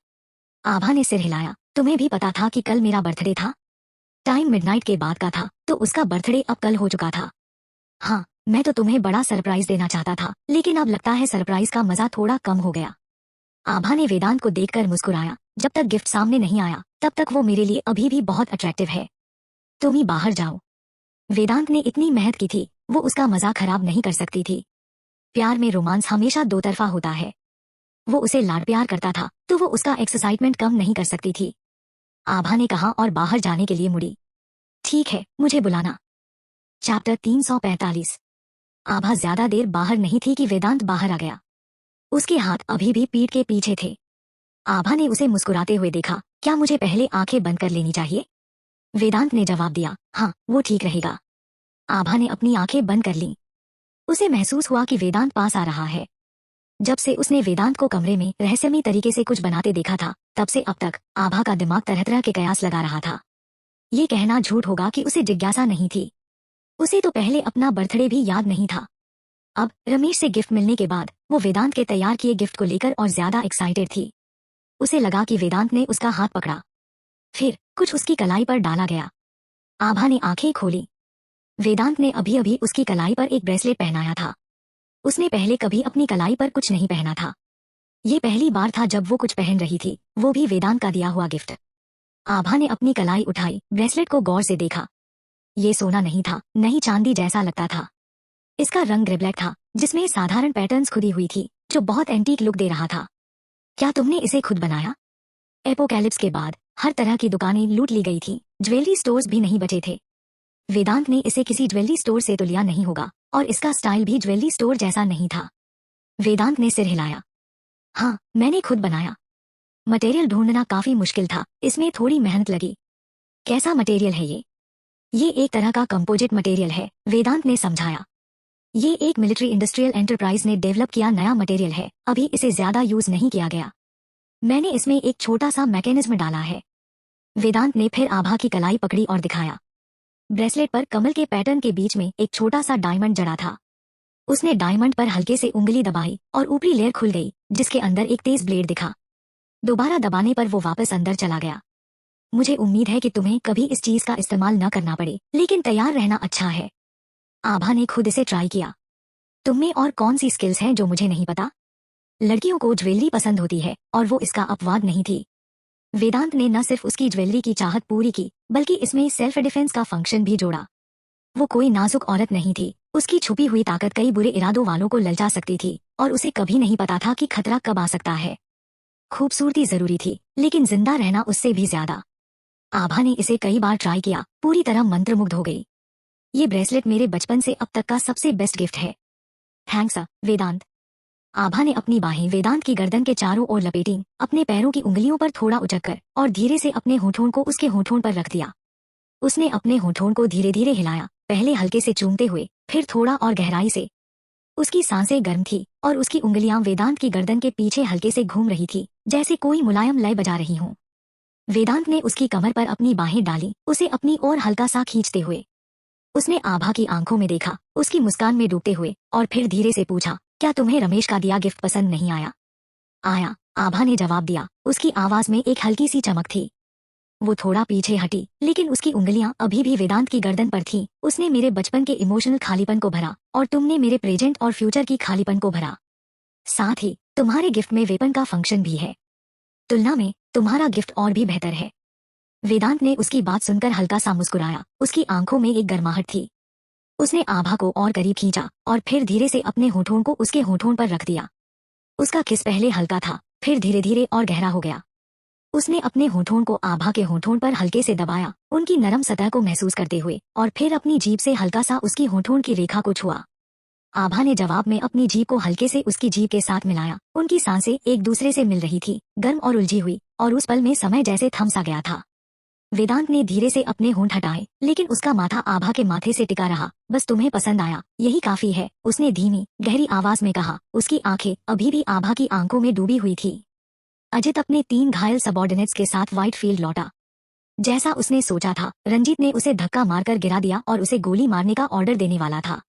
आभा ने सिर हिलाया। तुम्हें भी पता था कि कल मेरा बर्थडे था? टाइम मिडनाइट के बाद का था, तो उसका बर्थडे अब कल हो चुका था। हाँ, मैं तो तुम्हें बड़ा सरप्राइज देना चाहता था, लेकिन अब लगता है सरप्राइज का मजा थोड़ा कम हो गया। आभा ने वेदांत को देखकर मुस्कुराया। जब तक गिफ्ट सामने नहीं आया, तब तक वो मेरे लिए अभी भी बहुत अट्रैक्टिव है। तुम ही बाहर जाओ। वेदांत ने इतनी मेहनत की थी, वो उसका मजा खराब नहीं कर सकती थी। प्यार में रोमांस हमेशा दो तरफा होता है। वो उसे लाड प्यार करता था, तो वो उसका एक्साइटमेंट कम नहीं कर सकती थी। आभा ने कहा और बाहर जाने के लिए मुड़ी। ठीक है, मुझे बुलाना। चैप्टर 345। आभा ज्यादा देर बाहर नहीं थी कि वेदांत बाहर आ गया। उसके हाथ अभी भी पीठ के पीछे थे। आभा ने उसे मुस्कुराते हुए देखा। क्या मुझे पहले आंखें बंद कर लेनी चाहिए? वेदांत ने जवाब दिया, हाँ, वो ठीक रहेगा। आभा ने अपनी आंखें बंद कर लीं। उसे महसूस हुआ कि वेदांत पास आ रहा है। जब से उसने वेदांत को कमरे में रहस्यमयी तरीके से कुछ बनाते देखा था, तब से अब तक आभा का दिमाग तरह तरह के कयास लगा रहा था। ये कहना झूठ होगा कि उसे जिज्ञासा नहीं थी। उसे तो पहले अपना बर्थडे भी याद नहीं था। अब रमेश से गिफ्ट मिलने के बाद वो वेदांत के तैयार किए गिफ्ट को लेकर और ज्यादा एक्साइटेड थी। उसे लगा कि वेदांत ने उसका हाथ पकड़ा, फिर कुछ उसकी कलाई पर डाला गया। आभा ने आंखें खोली। वेदांत ने अभी अभी उसकी कलाई पर एक ब्रेसलेट पहनाया था। उसने पहले कभी अपनी कलाई पर कुछ नहीं पहना था। ये पहली बार था जब वो कुछ पहन रही थी, वो भी वेदांत का दिया हुआ गिफ्ट। आभा ने अपनी कलाई उठाई, ब्रेसलेट को गौर से देखा। ये सोना नहीं था, नहीं चांदी जैसा लगता था। इसका रंग ग्रे ब्लैक था, जिसमें साधारण पैटर्न्स खुदी हुई थी, जो बहुत एंटीक लुक दे रहा था। क्या तुमने इसे खुद बनाया? एपोकैलिप्स के बाद हर तरह की दुकानें लूट ली गई थी, ज्वेलरी स्टोर्स भी नहीं बचे थे। वेदांत ने इसे किसी ज्वेलरी स्टोर से तो लिया नहीं होगा, और इसका स्टाइल भी ज्वेलरी स्टोर जैसा नहीं था। वेदांत ने सिर हिलाया। हाँ, मैंने खुद बनाया। मटेरियल ढूंढना काफी मुश्किल था, इसमें थोड़ी मेहनत लगी। कैसा मटेरियल है ये? ये एक तरह का कंपोजिट मटेरियल है, वेदांत ने समझाया। ये एक मिलिट्री इंडस्ट्रियल एंटरप्राइज ने डेवलप किया नया मटेरियल है, अभी इसे ज्यादा यूज नहीं किया गया। मैंने इसमें एक छोटा सा मैकेनिज्म डाला है। वेदांत ने फिर आभा की कलाई पकड़ी और दिखाया। ब्रेसलेट पर कमल के पैटर्न के बीच में एक छोटा सा डायमंड जड़ा था। उसने डायमंड पर हल्के से उंगली दबाई और ऊपरी लेयर खुल गई, जिसके अंदर एक तेज ब्लेड दिखा। दोबारा दबाने पर वो वापस अंदर चला गया। मुझे उम्मीद है कि तुम्हें कभी इस चीज का इस्तेमाल न करना पड़े, लेकिन तैयार रहना अच्छा है। आभा ने खुद इसे ट्राई किया। तुममें और कौन सी स्किल्स हैं जो मुझे नहीं पता? लड़कियों को ज्वेलरी पसंद होती है और वो इसका अपवाद नहीं थी। वेदांत ने न सिर्फ उसकी ज्वेलरी की चाहत पूरी की, बल्कि इसमें सेल्फ डिफेंस का फंक्शन भी जोड़ा। वो कोई नाजुक औरत नहीं थी, उसकी छुपी हुई ताकत कई बुरे इरादों वालों को ललचा सकती थी और उसे कभी नहीं पता था कि खतरा कब आ सकता है। खूबसूरती जरूरी थी, लेकिन जिंदा रहना उससे भी ज्यादा। आभा ने इसे कई बार ट्राई किया, पूरी तरह मंत्रमुग्ध हो गई। ये ब्रेसलेट मेरे बचपन से अब तक का सबसे बेस्ट गिफ्ट है। थैंक्स वेदांत। आभा ने अपनी बाहें वेदांत की गर्दन के चारों ओर लपेटी, अपने पैरों की उंगलियों पर थोड़ा उचककर और धीरे से अपने होठों को उसके होठों पर रख दिया। उसने अपने होठों को धीरे धीरे हिलाया, पहले हल्के से चूमते हुए, फिर थोड़ा और गहराई से। उसकी सांसें गर्म थी और उसकी उंगलियां वेदांत की गर्दन के पीछे हल्के से घूम रही थी, जैसे कोई मुलायम लय बजा रही हो। वेदांत ने उसकी कमर पर अपनी बाहें डाली, उसे अपनी ओर हल्का सा खींचते हुए। उसने आभा की आंखों में देखा, उसकी मुस्कान में डूबते हुए, और फिर धीरे से पूछा, क्या तुम्हें रमेश का दिया गिफ्ट पसंद नहीं आया? आया, आभा ने जवाब दिया, उसकी आवाज में एक हल्की सी चमक थी। वो थोड़ा पीछे हटी, लेकिन उसकी उंगलियां अभी भी वेदांत की गर्दन पर थीं। उसने मेरे बचपन के इमोशनल खालीपन को भरा और तुमने मेरे प्रेजेंट और फ्यूचर की खालीपन को भरा। साथ ही तुम्हारे गिफ्ट में वेपन का फंक्शन भी है। तुलना में तुम्हारा गिफ्ट और भी बेहतर है। वेदांत ने उसकी बात सुनकर हल्का सा मुस्कुराया, उसकी आंखों में एक गर्माहट थी। उसने आभा को और करीब खींचा और फिर धीरे से अपने होठों को उसके होठों पर रख दिया। उसका किस पहले हल्का था, फिर धीरे धीरे और गहरा हो गया। उसने अपने होठों को आभा के होठों पर हल्के से दबाया, उनकी नरम सतह को महसूस करते हुए, और फिर अपनी जीभ से हल्का सा उसकी होठों की रेखा को छुआ। आभा ने जवाब में अपनी जीभ को हल्के से उसकी जीभ के साथ मिलाया। उनकी सांसें एक दूसरे से मिल रही थी, गर्म और उलझी हुई, और उस पल में समय जैसे थम सा गया था। वेदांत ने धीरे से अपने होंठ हटाए, लेकिन उसका माथा आभा के माथे से टिका रहा। बस तुम्हें पसंद आया, यही काफी है, उसने धीमी गहरी आवाज में कहा। उसकी आंखें अभी भी आभा की आंखों में डूबी हुई थी। अजित अपने 3 घायल सबॉर्डिनेट्स के साथ व्हाइट फील्ड लौटा। जैसा उसने सोचा था, रंजीत ने उसे धक्का मारकर गिरा दिया और उसे गोली मारने का ऑर्डर देने वाला था।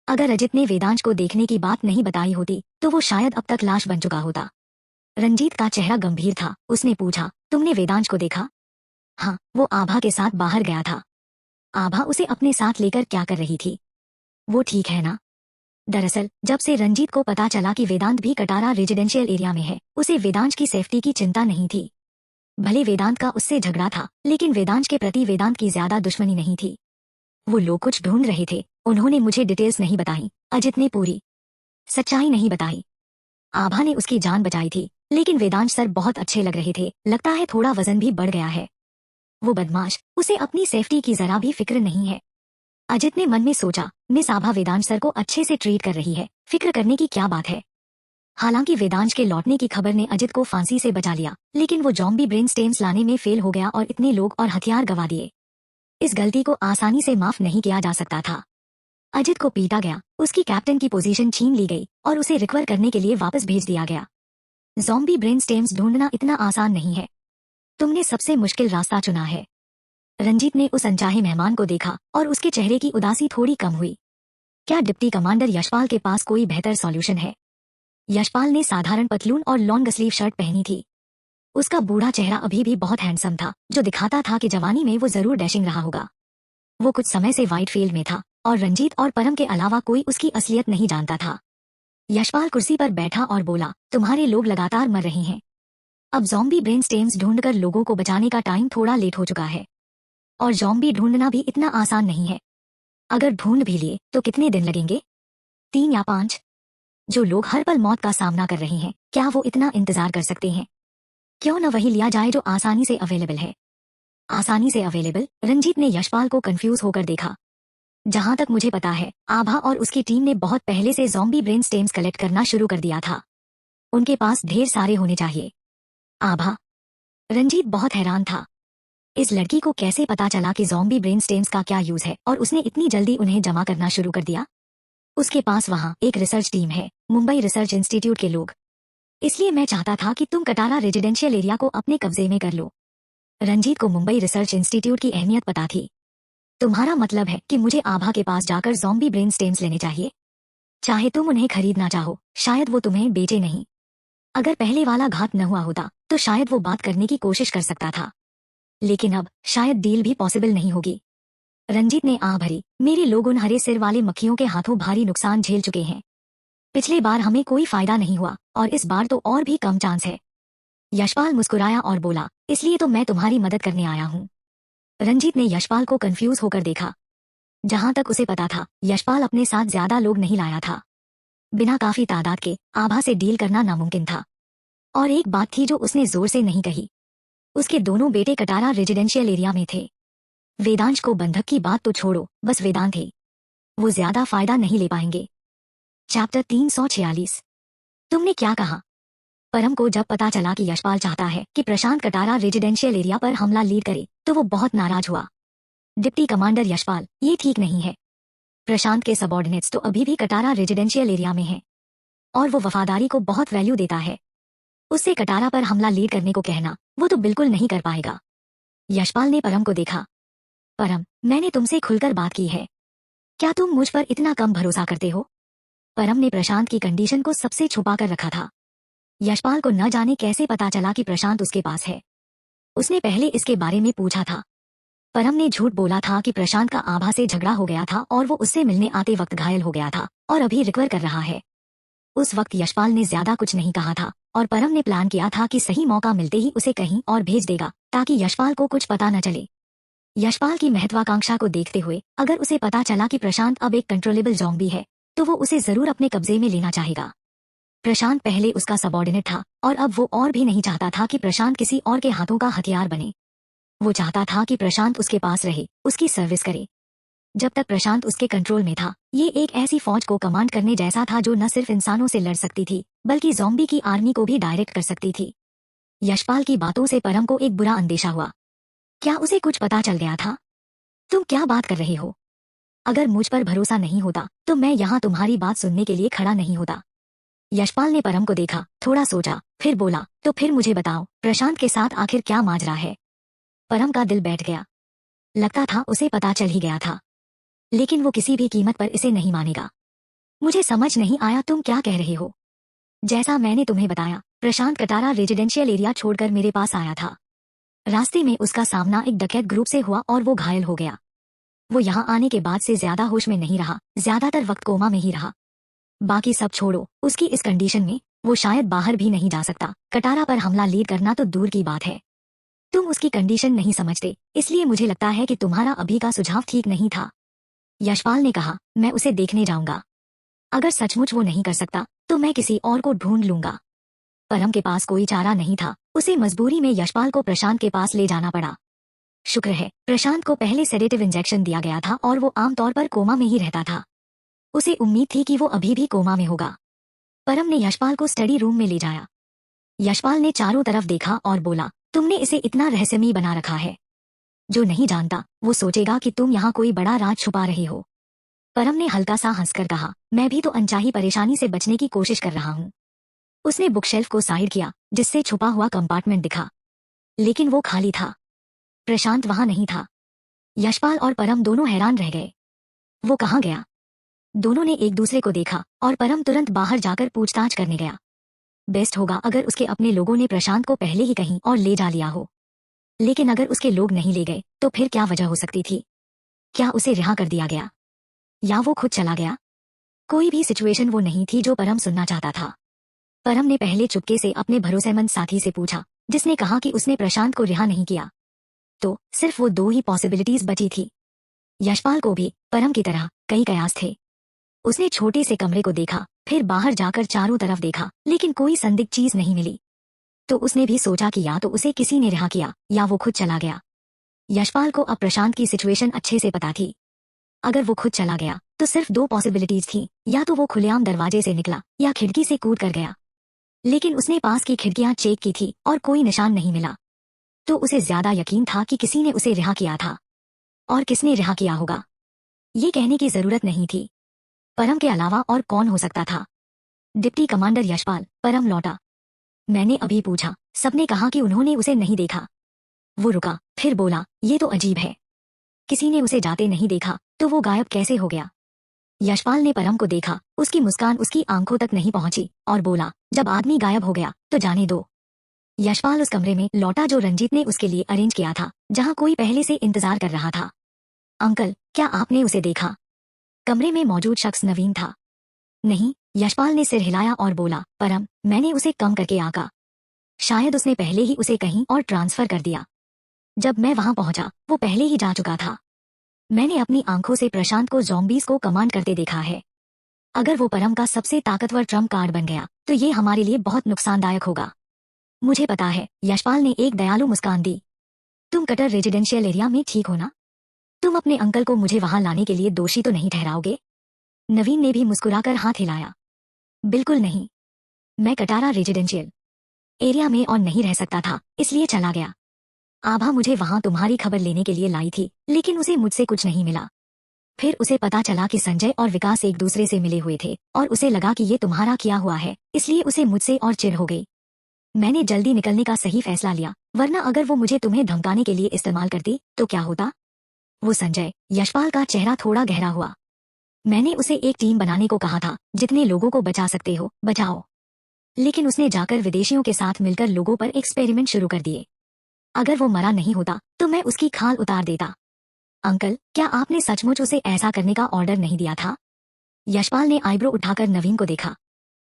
अगर अजित ने वेदांश को देखने की बात नहीं बताई होती, तो वो शायद अब तक लाश बन चुका होता। रंजीत का चेहरा गंभीर था। उसने पूछा, तुमने वेदांश को देखा? हाँ, वो आभा के साथ बाहर गया था। आभा उसे अपने साथ लेकर क्या कर रही थी? वो ठीक है ना? दरअसल जब से रंजीत को पता चला कि वेदांत भी कटारा रेजिडेंशियल एरिया में है, उसे वेदांश की सेफ्टी की चिंता नहीं थी। भले वेदांत का उससे झगड़ा था, लेकिन वेदांश के प्रति वेदांत की ज्यादा दुश्मनी नहीं थी। वो लोग कुछ ढूंढ रहे थे, उन्होंने मुझे डिटेल्स नहीं बताई। अजित ने पूरी सच्चाई नहीं बताई। आभा ने उसकी जान बचाई थी, लेकिन वेदांश सर बहुत अच्छे लग रहे थे। लगता है थोड़ा वजन भी बढ़ गया है। वो बदमाश, उसे अपनी सेफ्टी की जरा भी फिक्र नहीं है। अजित ने मन में सोचा, मिस आभा वेदांश सर को अच्छे से ट्रीट कर रही है, फिक्र करने की क्या बात है। हालांकि वेदांश के लौटने की खबर ने अजित को फांसी से बचा लिया, लेकिन वो जॉम्बी ब्रेन स्टेम्स लाने में फेल हो गया और इतने लोग और हथियार गवा दिए। इस गलती को आसानी से माफ नहीं किया जा सकता था। अजित को पीटा गया, उसकी कैप्टन की पोजीशन छीन ली गई और उसे रिकवर करने के लिए वापस भेज दिया गया। जॉम्बी ब्रेन स्टेम्स ढूंढना इतना आसान नहीं है। तुमने सबसे मुश्किल रास्ता चुना है। रंजीत ने उस अनचाहे मेहमान को देखा और उसके चेहरे की उदासी थोड़ी कम हुई। क्या डिप्टी कमांडर यशपाल के पास कोई बेहतर सॉल्यूशन है? यशपाल ने साधारण पतलून और लॉन्ग स्लीव शर्ट पहनी थी। उसका बूढ़ा चेहरा अभी भी बहुत हैंडसम था, जो दिखाता था कि जवानी में वो जरूर डैशिंग रहा होगा। वो कुछ समय से व्हाइट फील्ड में था और रंजीत और परम के अलावा कोई उसकी असलियत नहीं जानता था। यशपाल कुर्सी पर बैठा और बोला, तुम्हारे लोग लगातार मर रहे हैं। अब जॉम्बी ब्रेन स्टेम्स ढूंढकर लोगों को बचाने का टाइम थोड़ा लेट हो चुका है। और जॉम्बी ढूंढना भी इतना आसान नहीं है। अगर ढूंढ भी लिए तो कितने दिन लगेंगे? 3 या 5? जो लोग हर पल मौत का सामना कर रहे हैं, क्या वो इतना इंतजार कर सकते हैं? क्यों न वही लिया जाए जो आसानी से अवेलेबल है। आसानी से अवेलेबल? रंजीत ने यशपाल को कंफ्यूज होकर देखा। जहां तक मुझे पता है, आभा और उसकी टीम ने बहुत पहले से जॉम्बी ब्रेन स्टेम्स कलेक्ट करना शुरू कर दिया था। उनके पास ढेर सारे होने चाहिए। आभा? रंजीत बहुत हैरान था। इस लड़की को कैसे पता चला कि जॉम्बी ब्रेन स्टेम्स का क्या यूज है और उसने इतनी जल्दी उन्हें जमा करना शुरू कर दिया? उसके पास वहाँ एक रिसर्च टीम है, मुंबई रिसर्च इंस्टीट्यूट के लोग। इसलिए मैं चाहता था कि तुम कटारा रेजिडेंशियल एरिया को अपने कब्जे में कर लो। रंजीत को मुंबई रिसर्च इंस्टीट्यूट की अहमियत पता थी। तुम्हारा मतलब है कि मुझे आभा के पास जाकर जॉम्बी ब्रेन स्टेम्स लेने चाहिए? चाहे तुम उन्हें खरीदना चाहो, शायद वो तुम्हें बेचे नहीं। अगर पहले वाला घात न हुआ होता, तो शायद वो बात करने की कोशिश कर सकता था। लेकिन अब शायद डील भी पॉसिबल नहीं होगी। रंजीत ने आह भरी, मेरे लोग उन हरे सिर वाले मक्खियों के हाथों भारी नुकसान झेल चुके हैं। पिछले बार हमें कोई फायदा नहीं हुआ और इस बार तो और भी कम चांस है। यशपाल मुस्कुराया और बोला, इसलिए तो मैं तुम्हारी मदद करने आया हूँ। रंजीत ने यशपाल को कंफ्यूज होकर देखा। जहां तक उसे पता था, यशपाल अपने साथ ज्यादा लोग नहीं लाया था। बिना काफी तादाद के आभा से डील करना नामुमकिन था। और एक बात थी जो उसने जोर से नहीं कही, उसके दोनों बेटे कटारा रेजिडेंशियल एरिया में थे। वेदांश को बंधक की बात तो छोड़ो, बस वेदांत थे, वो ज्यादा फायदा नहीं ले पाएंगे। चैप्टर 346। तुमने क्या कहा? परम को जब पता चला कि यशपाल चाहता है कि प्रशांत कटारा रेजिडेंशियल एरिया पर हमला लीड करे, तो वो बहुत नाराज हुआ। डिप्टी कमांडर यशपाल, ये ठीक नहीं है। प्रशांत के सबॉर्डिनेट्स तो अभी भी कटारा रेजिडेंशियल एरिया में हैं, और वो वफादारी को बहुत वैल्यू देता है। उससे कटारा पर हमला लीड करने को कहना, वो तो बिल्कुल नहीं कर पाएगा। यशपाल ने परम को देखा। परम, मैंने तुमसे खुलकर बात की है, क्या तुम मुझ पर इतना कम भरोसा करते हो? परम ने प्रशांत की कंडीशन को सबसे छुपा कर रखा था। यशपाल को न जाने कैसे पता चला कि प्रशांत उसके पास है। उसने पहले इसके बारे में पूछा था। परम ने झूठ बोला था कि प्रशांत का आभा से झगड़ा हो गया था और वो उससे मिलने आते वक्त घायल हो गया था और अभी रिकवर कर रहा है। उस वक्त यशपाल ने ज्यादा कुछ नहीं कहा था और परम ने प्लान किया था कि सही मौका मिलते ही उसे कहीं और भेज देगा ताकि यशपाल को कुछ पता न चले। यशपाल की महत्वाकांक्षा को देखते हुए अगर उसे पता चला कि प्रशांत अब एक कंट्रोलेबल ज़ॉम्बी है, तो वो उसे जरूर अपने कब्जे में लेना चाहेगा। प्रशांत पहले उसका सबॉर्डिनेट था और अब वो और भी नहीं चाहता था कि प्रशांत किसी और के हाथों का हथियार बने। वो चाहता था कि प्रशांत उसके पास रहे, उसकी सर्विस करे। जब तक प्रशांत उसके कंट्रोल में था, ये एक ऐसी फौज को कमांड करने जैसा था जो न सिर्फ इंसानों से लड़ सकती थी, बल्कि ज़ॉम्बी की आर्मी को भी डायरेक्ट कर सकती थी। यशपाल की बातों से परम को एक बुरा अंदेशा हुआ। क्या उसे कुछ पता चल गया था? तुम क्या बात कर रहे हो? अगर मुझ पर भरोसा नहीं होता तो मैं यहाँ तुम्हारी बात सुनने के लिए खड़ा नहीं होता। यशपाल ने परम को देखा, थोड़ा सोचा, फिर बोला, तो फिर मुझे बताओ, प्रशांत के साथ आखिर क्या माजरा है? परम का दिल बैठ गया। लगता था उसे पता चल ही गया था, लेकिन वो किसी भी कीमत पर इसे नहीं मानेगा। मुझे समझ नहीं आया, तुम क्या कह रहे हो? जैसा मैंने तुम्हें बताया, प्रशांत कटारा रेजिडेंशियल एरिया छोड़कर मेरे पास आया था। रास्ते में उसका सामना एक डकैत ग्रुप से हुआ और वो घायल हो गया। वो यहाँ आने के बाद से ज्यादा होश में नहीं रहा, ज्यादातर वक्त कोमा में ही रहा। बाकी सब छोड़ो, उसकी इस कंडीशन में वो शायद बाहर भी नहीं जा सकता। कटारा पर हमला लीड करना तो दूर की बात है। तुम उसकी कंडीशन नहीं समझते, इसलिए मुझे लगता है कि तुम्हारा अभी का सुझाव ठीक नहीं था। यशपाल ने कहा, मैं उसे देखने जाऊंगा। अगर सचमुच वो नहीं कर सकता तो मैं किसी और को ढूंढ लूंगा। परम के पास कोई चारा नहीं था, उसे मजबूरी में यशपाल को प्रशांत के पास ले जाना पड़ा। शुक्र है प्रशांत को पहले सेडेटिव इंजेक्शन दिया गया था और वो आमतौर पर कोमा में ही रहता था। उसे उम्मीद थी कि वो अभी भी कोमा में होगा। परम ने यशपाल को स्टडी रूम में ले जाया। यशपाल ने चारों तरफ देखा और बोला, तुमने इसे इतना रहस्यमयी बना रखा है, जो नहीं जानता वो सोचेगा कि तुम यहाँ कोई बड़ा राज छुपा रहे हो। परम ने हल्का सा हंसकर कहा, मैं भी तो अनचाही परेशानी से बचने की कोशिश कर रहा हूँ। उसने बुकशेल्फ को साइड किया, जिससे छुपा हुआ कंपार्टमेंट दिखा, लेकिन वो खाली था। प्रशांत वहां नहीं था। यशपाल और परम दोनों हैरान रह गए। वो कहाँ गया? दोनों ने एक दूसरे को देखा और परम तुरंत बाहर जाकर पूछताछ करने गया। बेस्ट होगा अगर उसके अपने लोगों ने प्रशांत को पहले ही कहीं और ले जा लिया हो, लेकिन अगर उसके लोग नहीं ले गए तो फिर क्या वजह हो सकती थी? क्या उसे रिहा कर दिया गया, या वो खुद चला गया? कोई भी सिचुएशन वो नहीं थी जो परम सुनना चाहता था। परम ने पहले चुपके से अपने भरोसेमंद साथी से पूछा, जिसने कहा कि उसने प्रशांत को रिहा नहीं किया। तो सिर्फ वो दो ही पॉसिबिलिटीज बची थी। यशपाल को भी परम की तरह कई कयास थे। उसने छोटे से कमरे को देखा, फिर बाहर जाकर चारों तरफ देखा, लेकिन कोई संदिग्ध चीज नहीं मिली। तो उसने भी सोचा कि या तो उसे किसी ने रिहा किया या वो खुद चला गया। यशपाल को अब प्रशांत की सिचुएशन अच्छे से पता थी। अगर वो खुद चला गया तो सिर्फ दो पॉसिबिलिटीज थी, या तो वो खुलेआम दरवाजे से निकला या खिड़की से कूद कर गया। लेकिन उसने पास की खिड़कियां चेक की थी और कोई निशान नहीं मिला। तो उसे ज्यादा यकीन था कि किसी ने उसे रिहा किया था। और किसने रिहा किया होगा, ये कहने की जरूरत नहीं थी। परम के अलावा और कौन हो सकता था? Deputy commander Yashpal. परम लौटा। मैंने अभी पूछा, सबने कहा कि उन्होंने उसे नहीं देखा। वो रुका, फिर बोला, ये तो अजीब है, किसी ने उसे जाते नहीं देखा तो वो गायब कैसे हो गया? यशपाल ने परम को देखा, उसकी मुस्कान उसकी आंखों तक नहीं पहुंची और बोला, जब आदमी गायब हो गया तो जाने दो। यशपाल उस कमरे में लौटा जो रंजीत ने उसके लिए अरेंज किया था, जहां कोई पहले से इंतजार कर रहा था। अंकल, क्या आपने उसे देखा? कमरे में मौजूद शख्स नवीन था। नहीं, यशपाल ने सिर हिलाया और बोला, परम, मैंने उसे कम करके आका। शायद उसने पहले ही उसे कहीं और ट्रांसफर कर दिया। जब मैं वहां पहुंचा वो पहले ही जा चुका था। मैंने अपनी आंखों से प्रशांत को ज़ॉम्बीज को कमांड करते देखा है। अगर वो परम का सबसे ताकतवर ट्रम्प कार्ड बन गया तो ये हमारे लिए बहुत नुकसानदायक होगा। मुझे पता है, यशपाल ने एक दयालु मुस्कान दी। तुम कटर रेजिडेंशियल एरिया में ठीक हो ना? तुम अपने अंकल को मुझे वहां लाने के लिए दोषी तो नहीं ठहराओगे? नवीन ने भी मुस्कुराकर हाथ हिलाया। बिल्कुल नहीं। मैं कटारा रेजिडेंशियल एरिया में और नहीं रह सकता था, इसलिए चला गया। आभा मुझे वहां तुम्हारी खबर लेने के लिए लाई थी, लेकिन उसे मुझसे कुछ नहीं मिला। फिर उसे पता चला कि संजय और विकास एक दूसरे से मिले हुए थे और उसे लगा कि ये तुम्हारा किया हुआ है, इसलिए उसे मुझसे और चिढ़ हो गई। मैंने जल्दी निकलने का सही फैसला लिया, वरना अगर वो मुझे तुम्हें धमकाने के लिए इस्तेमाल करती तो क्या होता? वो संजय, यशपाल का चेहरा थोड़ा गहरा हुआ। मैंने उसे एक टीम बनाने को कहा था, जितने लोगों को बचा सकते हो बचाओ। लेकिन उसने जाकर विदेशियों के साथ मिलकर लोगों पर एक्सपेरिमेंट शुरू कर दिए। अगर वो मरा नहीं होता तो मैं उसकी खाल उतार देता। अंकल, क्या आपने सचमुच उसे ऐसा करने का ऑर्डर नहीं दिया था? यशपाल ने आईब्रो उठाकर नवीन को देखा।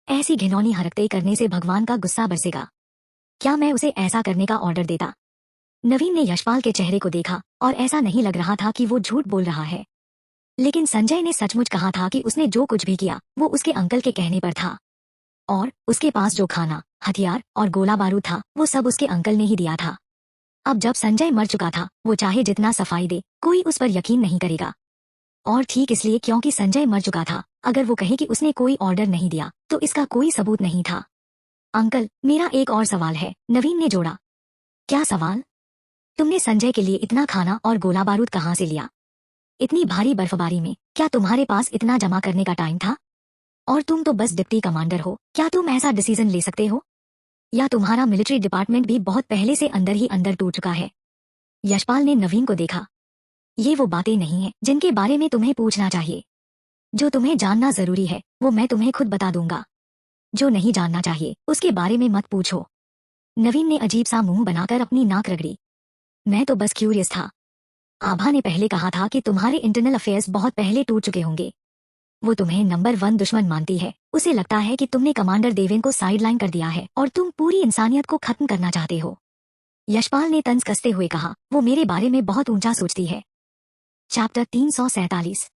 ऐसी घिनौनी हरकतें करने से भगवान का गुस्सा बरसेगा। क्या मैं उसे ऐसा करने का ऑर्डर देता? नवीन ने यशपाल के चेहरे को देखा और ऐसा नहीं लग रहा था कि वो झूठ बोल रहा है। लेकिन संजय ने सचमुच कहा था कि उसने जो कुछ भी किया वो उसके अंकल के कहने पर था। और उसके पास जो खाना, हथियार और गोला बारूद था वो सब उसके अंकल ने ही दिया था। अब जब संजय मर चुका था, वो चाहे जितना सफाई दे, कोई उस पर यकीन नहीं करेगा। और ठीक इसलिए क्योंकि संजय मर चुका था, अगर वो कहे कि उसने कोई ऑर्डर नहीं दिया तो इसका कोई सबूत नहीं था। अंकल, मेरा एक और सवाल है, नवीन ने जोड़ा। क्या सवाल? तुमने संजय के लिए इतना खाना और गोला बारूद कहाँ से लिया? इतनी भारी बर्फबारी में क्या तुम्हारे पास इतना जमा करने का टाइम था? और तुम तो बस डिप्टी कमांडर हो, क्या तुम ऐसा डिसीजन ले सकते हो? या तुम्हारा मिलिट्री डिपार्टमेंट भी बहुत पहले से अंदर ही अंदर टूट चुका है? यशपाल ने नवीन को देखा। ये वो बातें नहीं है जिनके बारे में तुम्हें पूछना चाहिए। जो तुम्हें जानना जरूरी है वो मैं तुम्हें खुद बता दूंगा। जो नहीं जानना चाहिए उसके बारे में मत पूछो। नवीन ने अजीब सा मुंह बनाकर अपनी नाक रगड़ी। मैं तो बस क्यूरियस था। आभा ने पहले कहा था कि तुम्हारे इंटरनल अफेयर्स बहुत पहले टूट चुके होंगे। वो तुम्हें नंबर 1 दुश्मन मानती है। उसे लगता है कि तुमने कमांडर देवेन को साइडलाइन कर दिया है और तुम पूरी इंसानियत को खत्म करना चाहते हो। यशपाल ने तंज कसते हुए कहा, वो मेरे बारे में बहुत ऊंचा सोचती है। चैप्टर 347।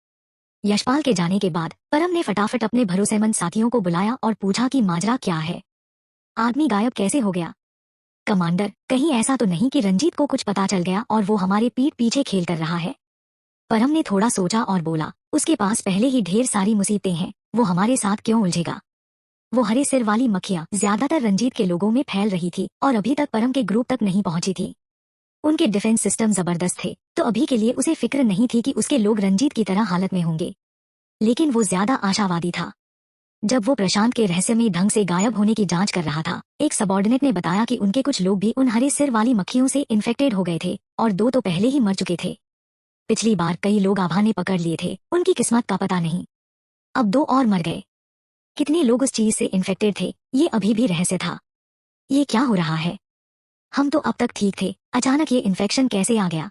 यशपाल के जाने के बाद परम ने फटाफट अपने भरोसेमंद साथियों को बुलाया और पूछा कि माजरा क्या है। आदमी गायब कैसे हो गया? कमांडर, कहीं ऐसा तो नहीं कि रंजीत को कुछ पता चल गया और वो हमारे पीठ पीछे खेल कर रहा है? परम ने थोड़ा सोचा और बोला, उसके पास पहले ही ढेर सारी मुसीबतें हैं, वो हमारे साथ क्यों उलझेगा? वो हरे सिर वाली मक्खियां ज्यादातर रंजीत के लोगों में फैल रही थी और अभी तक परम के ग्रुप तक नहीं पहुंची थी। उनके डिफेंस सिस्टम जबरदस्त थे, तो अभी के लिए उसे फिक्र नहीं थी कि उसके लोग रंजीत की तरह हालत में होंगे। लेकिन वो ज्यादा आशावादी था। जब वो प्रशांत के रहस्यमयी ढंग से गायब होने की जांच कर रहा था, एक सबॉर्डिनेट ने बताया कि उनके कुछ लोग भी उन हरे सिर वाली मक्खियों से इन्फेक्टेड हो गए थे और 2 तो पहले ही मर चुके थे। पिछली बार कई लोग आभा ने पकड़ लिए थे, उनकी किस्मत का पता नहीं। अब 2 और मर गए। कितने लोग उस चीज से इन्फेक्टेड थे, ये अभी भी रहस्य था। ये क्या हो रहा है? हम तो अब तक ठीक थे, अचानक ये इन्फेक्शन कैसे आ गया?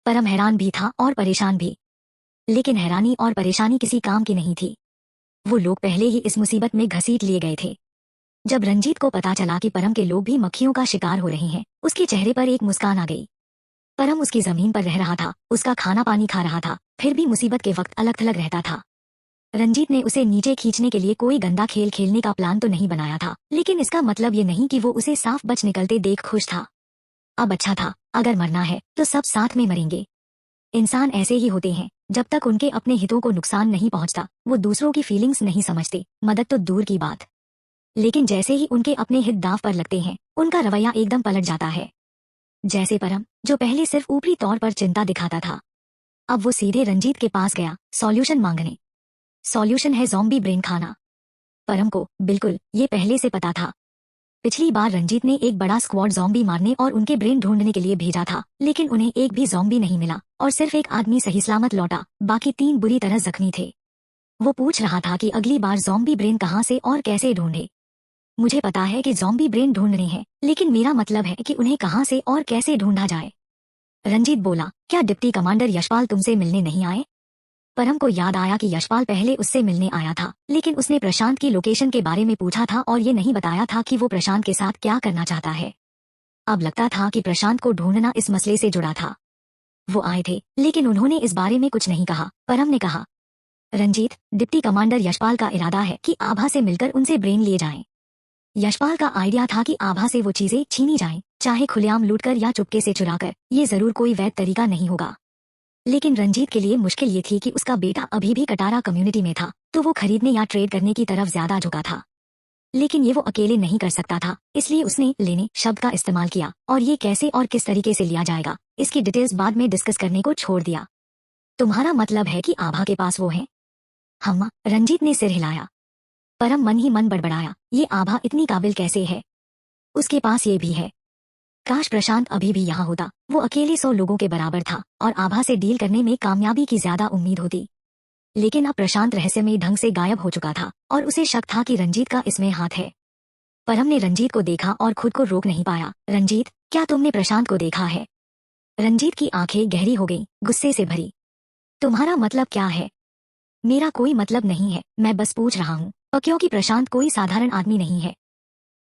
परम हैरान भी था और परेशान भी। लेकिन हैरानी और परेशानी किसी काम की नहीं थी। वो लोग पहले ही इस मुसीबत में घसीट लिए गए थे। जब रंजीत को पता चला कि परम के लोग भी मक्खियों का शिकार हो रहे हैं, उसके चेहरे पर एक मुस्कान आ गई। परम उसकी जमीन पर रह रहा था, उसका खाना पानी खा रहा था, फिर भी मुसीबत के वक्त अलग थलग रहता था। रंजीत ने उसे नीचे खींचने के लिए कोई गंदा खेल खेलने का प्लान तो नहीं बनाया था, लेकिन इसका मतलब ये नहीं कि वो उसे साफ बच निकलते देख खुश था। अब अच्छा था, अगर मरना है तो सब साथ में मरेंगे। इंसान ऐसे ही होते हैं, जब तक उनके अपने हितों को नुकसान नहीं पहुंचता वो दूसरों की फीलिंग्स नहीं समझते, मदद तो दूर की बात। लेकिन जैसे ही उनके अपने हित दांव पर लगते हैं, उनका रवैया एकदम पलट जाता है। जैसे परम, जो पहले सिर्फ ऊपरी तौर पर चिंता दिखाता था, अब वो सीधे रंजीत के पास गया सॉल्यूशन मांगने। सॉल्यूशन है ज़ॉम्बी ब्रेन खाना। परम को बिल्कुल ये पहले से पता था। पिछली बार रंजीत ने एक बड़ा स्क्वाड ज़ॉम्बी मारने और उनके ब्रेन ढूंढने के लिए भेजा था, लेकिन उन्हें एक भी ज़ॉम्बी नहीं मिला और सिर्फ एक आदमी सही सलामत लौटा, बाकी 3 बुरी तरह जख्मी थे। वो पूछ रहा था कि अगली बार ज़ॉम्बी ब्रेन कहाँ से और कैसे ढूंढे। मुझे पता है कि ज़ॉम्बी ब्रेन ढूंढने हैं, लेकिन मेरा मतलब है कि उन्हें कहाँ से और कैसे ढूंढा जाए। रंजीत बोला, क्या डिप्टी कमांडर यशपाल तुमसे मिलने नहीं आए? परम को याद आया कि यशपाल पहले उससे मिलने आया था, लेकिन उसने प्रशांत की लोकेशन के बारे में पूछा था और ये नहीं बताया था कि वो प्रशांत के साथ क्या करना चाहता है। अब लगता था कि प्रशांत को ढूंढना इस मसले से जुड़ा था। वो आए थे, लेकिन उन्होंने इस बारे में कुछ नहीं कहा। परम ने कहा, रंजीत, डिप्टी कमांडर यशपाल का इरादा है कि आभा से मिलकर उनसे ब्रेन लिए जाएं। यशपाल का आइडिया था कि आभा से वो चीजें छीनी जाएं, चाहे खुलेआम लूटकर या चुपके से चुराकर। ये जरूर कोई वैध तरीका नहीं होगा। लेकिन रंजीत के लिए मुश्किल ये थी कि उसका बेटा अभी भी कटारा कम्युनिटी में था, तो वो खरीदने या ट्रेड करने की तरफ ज्यादा झुका था। लेकिन ये वो अकेले नहीं कर सकता था, इसलिए उसने लेने शब्द का इस्तेमाल किया और ये कैसे और किस तरीके से लिया जाएगा, इसकी डिटेल्स बाद में डिस्कस करने को छोड़ दिया। तुम्हारा मतलब है कि आभा के पास वो है? हम, रंजीत ने सिर हिलाया। परम मन ही मन बड़बड़ाया, ये आभा इतनी काबिल कैसे है? उसके पास ये भी है। काश प्रशांत अभी भी यहाँ होता, वो अकेले 100 लोगों के बराबर था और आभा से डील करने में कामयाबी की ज्यादा उम्मीद होती। लेकिन अब प्रशांत रहस्यमयी ढंग से गायब हो चुका था और उसे शक था कि रंजीत का इसमें हाथ है। परम ने रंजीत को देखा और खुद को रोक नहीं पाया। रंजीत, क्या तुमने प्रशांत को देखा है? रंजीत की आंखें गहरी हो गईं, गुस्से से भरी। तुम्हारा मतलब क्या है? मेरा कोई मतलब नहीं है, मैं बस पूछ रहा हूँ, और क्योंकि प्रशांत कोई साधारण आदमी नहीं है।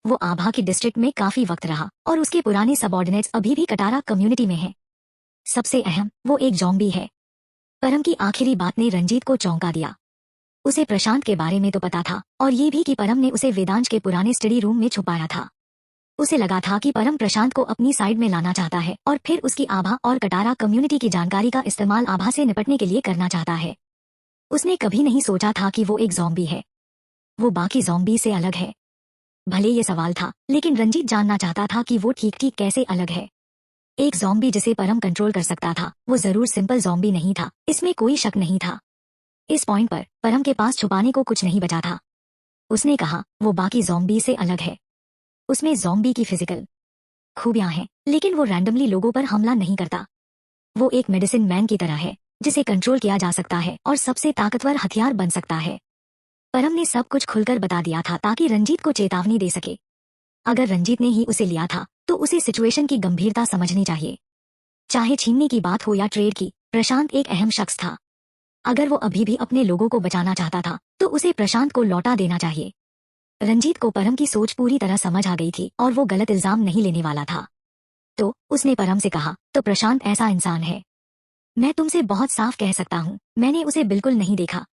वो आभा के डिस्ट्रिक्ट में काफी वक्त रहा और उसके पुराने सबॉर्डिनेट्स अभी भी कटारा कम्युनिटी में हैं। सबसे अहम, वो एक ज़ॉम्बी है। परम की आखिरी बात ने रंजीत को चौंका दिया। उसे प्रशांत के बारे में तो पता था, और ये भी कि परम ने उसे वेदांश के पुराने स्टडी रूम में छुपाया था। उसे लगा था कि परम प्रशांत को अपनी साइड में लाना चाहता है और फिर उसकी आभा और कटारा कम्युनिटी की जानकारी का इस्तेमाल आभा से निपटने के लिए करना चाहता है। उसने कभी नहीं सोचा था कि वो एक ज़ॉम्बी है। वो बाकी ज़ॉम्बी से अलग है। भले ये सवाल था, लेकिन रंजीत जानना चाहता था कि वो ठीक ठीक कैसे अलग है। एक ज़ॉम्बी जिसे परम कंट्रोल कर सकता था, वो जरूर सिंपल ज़ॉम्बी नहीं था, इसमें कोई शक नहीं था। इस पॉइंट पर परम के पास छुपाने को कुछ नहीं बचा था। उसने कहा, वो बाकी ज़ॉम्बी से अलग है। उसमें ज़ॉम्बी की फिजिकल खूबियां हैं, लेकिन वो रैंडमली लोगों पर हमला नहीं करता। वो एक मेडिसिन मैन की तरह है, जिसे कंट्रोल किया जा सकता है और सबसे ताकतवर हथियार बन सकता है। परम ने सब कुछ खुलकर बता दिया था ताकि रंजीत को चेतावनी दे सके। अगर रंजीत ने ही उसे लिया था, तो उसे सिचुएशन की गंभीरता समझनी चाहिए। चाहे छीनने की बात हो या ट्रेड की, प्रशांत एक अहम शख्स था। अगर वो अभी भी अपने लोगों को बचाना चाहता था, तो उसे प्रशांत को लौटा देना चाहिए। रंजीत को परम की सोच पूरी तरह समझ आ गई थी और वो गलत इल्जाम नहीं लेने वाला था। तो उसने परम से कहा, तो प्रशांत ऐसा इंसान है? मैं तुमसे बहुत साफ कह सकता हूँ, मैंने उसे बिल्कुल नहीं देखा।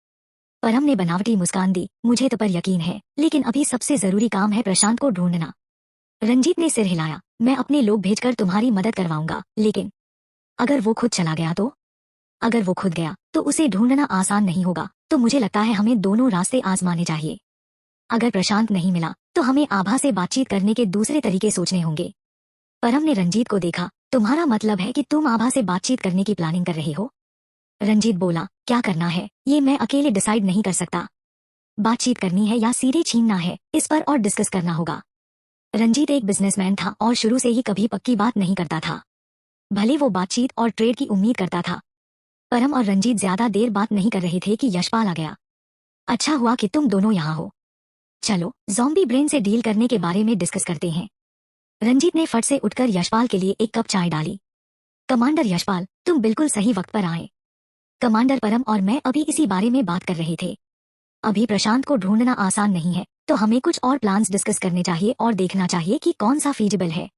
परम ने बनावटी मुस्कान दी, मुझे तो पर यकीन है, लेकिन अभी सबसे जरूरी काम है प्रशांत को ढूंढना। रंजीत ने सिर हिलाया, मैं अपने लोग भेजकर तुम्हारी मदद करवाऊंगा, लेकिन अगर वो खुद चला गया तो? अगर वो खुद गया, तो उसे ढूंढना आसान नहीं होगा, तो मुझे लगता है हमें दोनों रास्ते आजमाने चाहिए। अगर प्रशांत नहीं मिला, तो हमें आभा से बातचीत करने के दूसरे तरीके सोचने होंगे। परम ने रंजीत को देखा, तुम्हारा मतलब है कि तुम आभा से बातचीत करने की प्लानिंग कर रहे हो? रंजीत बोला, क्या करना है, ये मैं अकेले डिसाइड नहीं कर सकता। बातचीत करनी है या सीधे छीनना है, इस पर और डिस्कस करना होगा। रंजीत एक बिजनेसमैन था और शुरू से ही कभी पक्की बात नहीं करता था। भले वो बातचीत और ट्रेड की उम्मीद करता था। परम और रंजीत ज्यादा देर बात नहीं कर रहे थे कि यशपाल आ गया। अच्छा हुआ कि तुम दोनों यहाँ हो। चलो ज़ॉम्बी ब्रेन से डील करने के बारे में डिस्कस करते हैं। रंजीत ने फट से उठकर यशपाल के लिए एक कप चाय डाली। कमांडर यशपाल, तुम बिल्कुल सही वक्त पर आए। कमांडर परम और मैं अभी इसी बारे में बात कर रहे थे। अभी प्रशांत को ढूंढना आसान नहीं है, तो हमें कुछ और प्लान्स डिस्कस करने चाहिए और देखना चाहिए कि कौन सा फीजिबल है।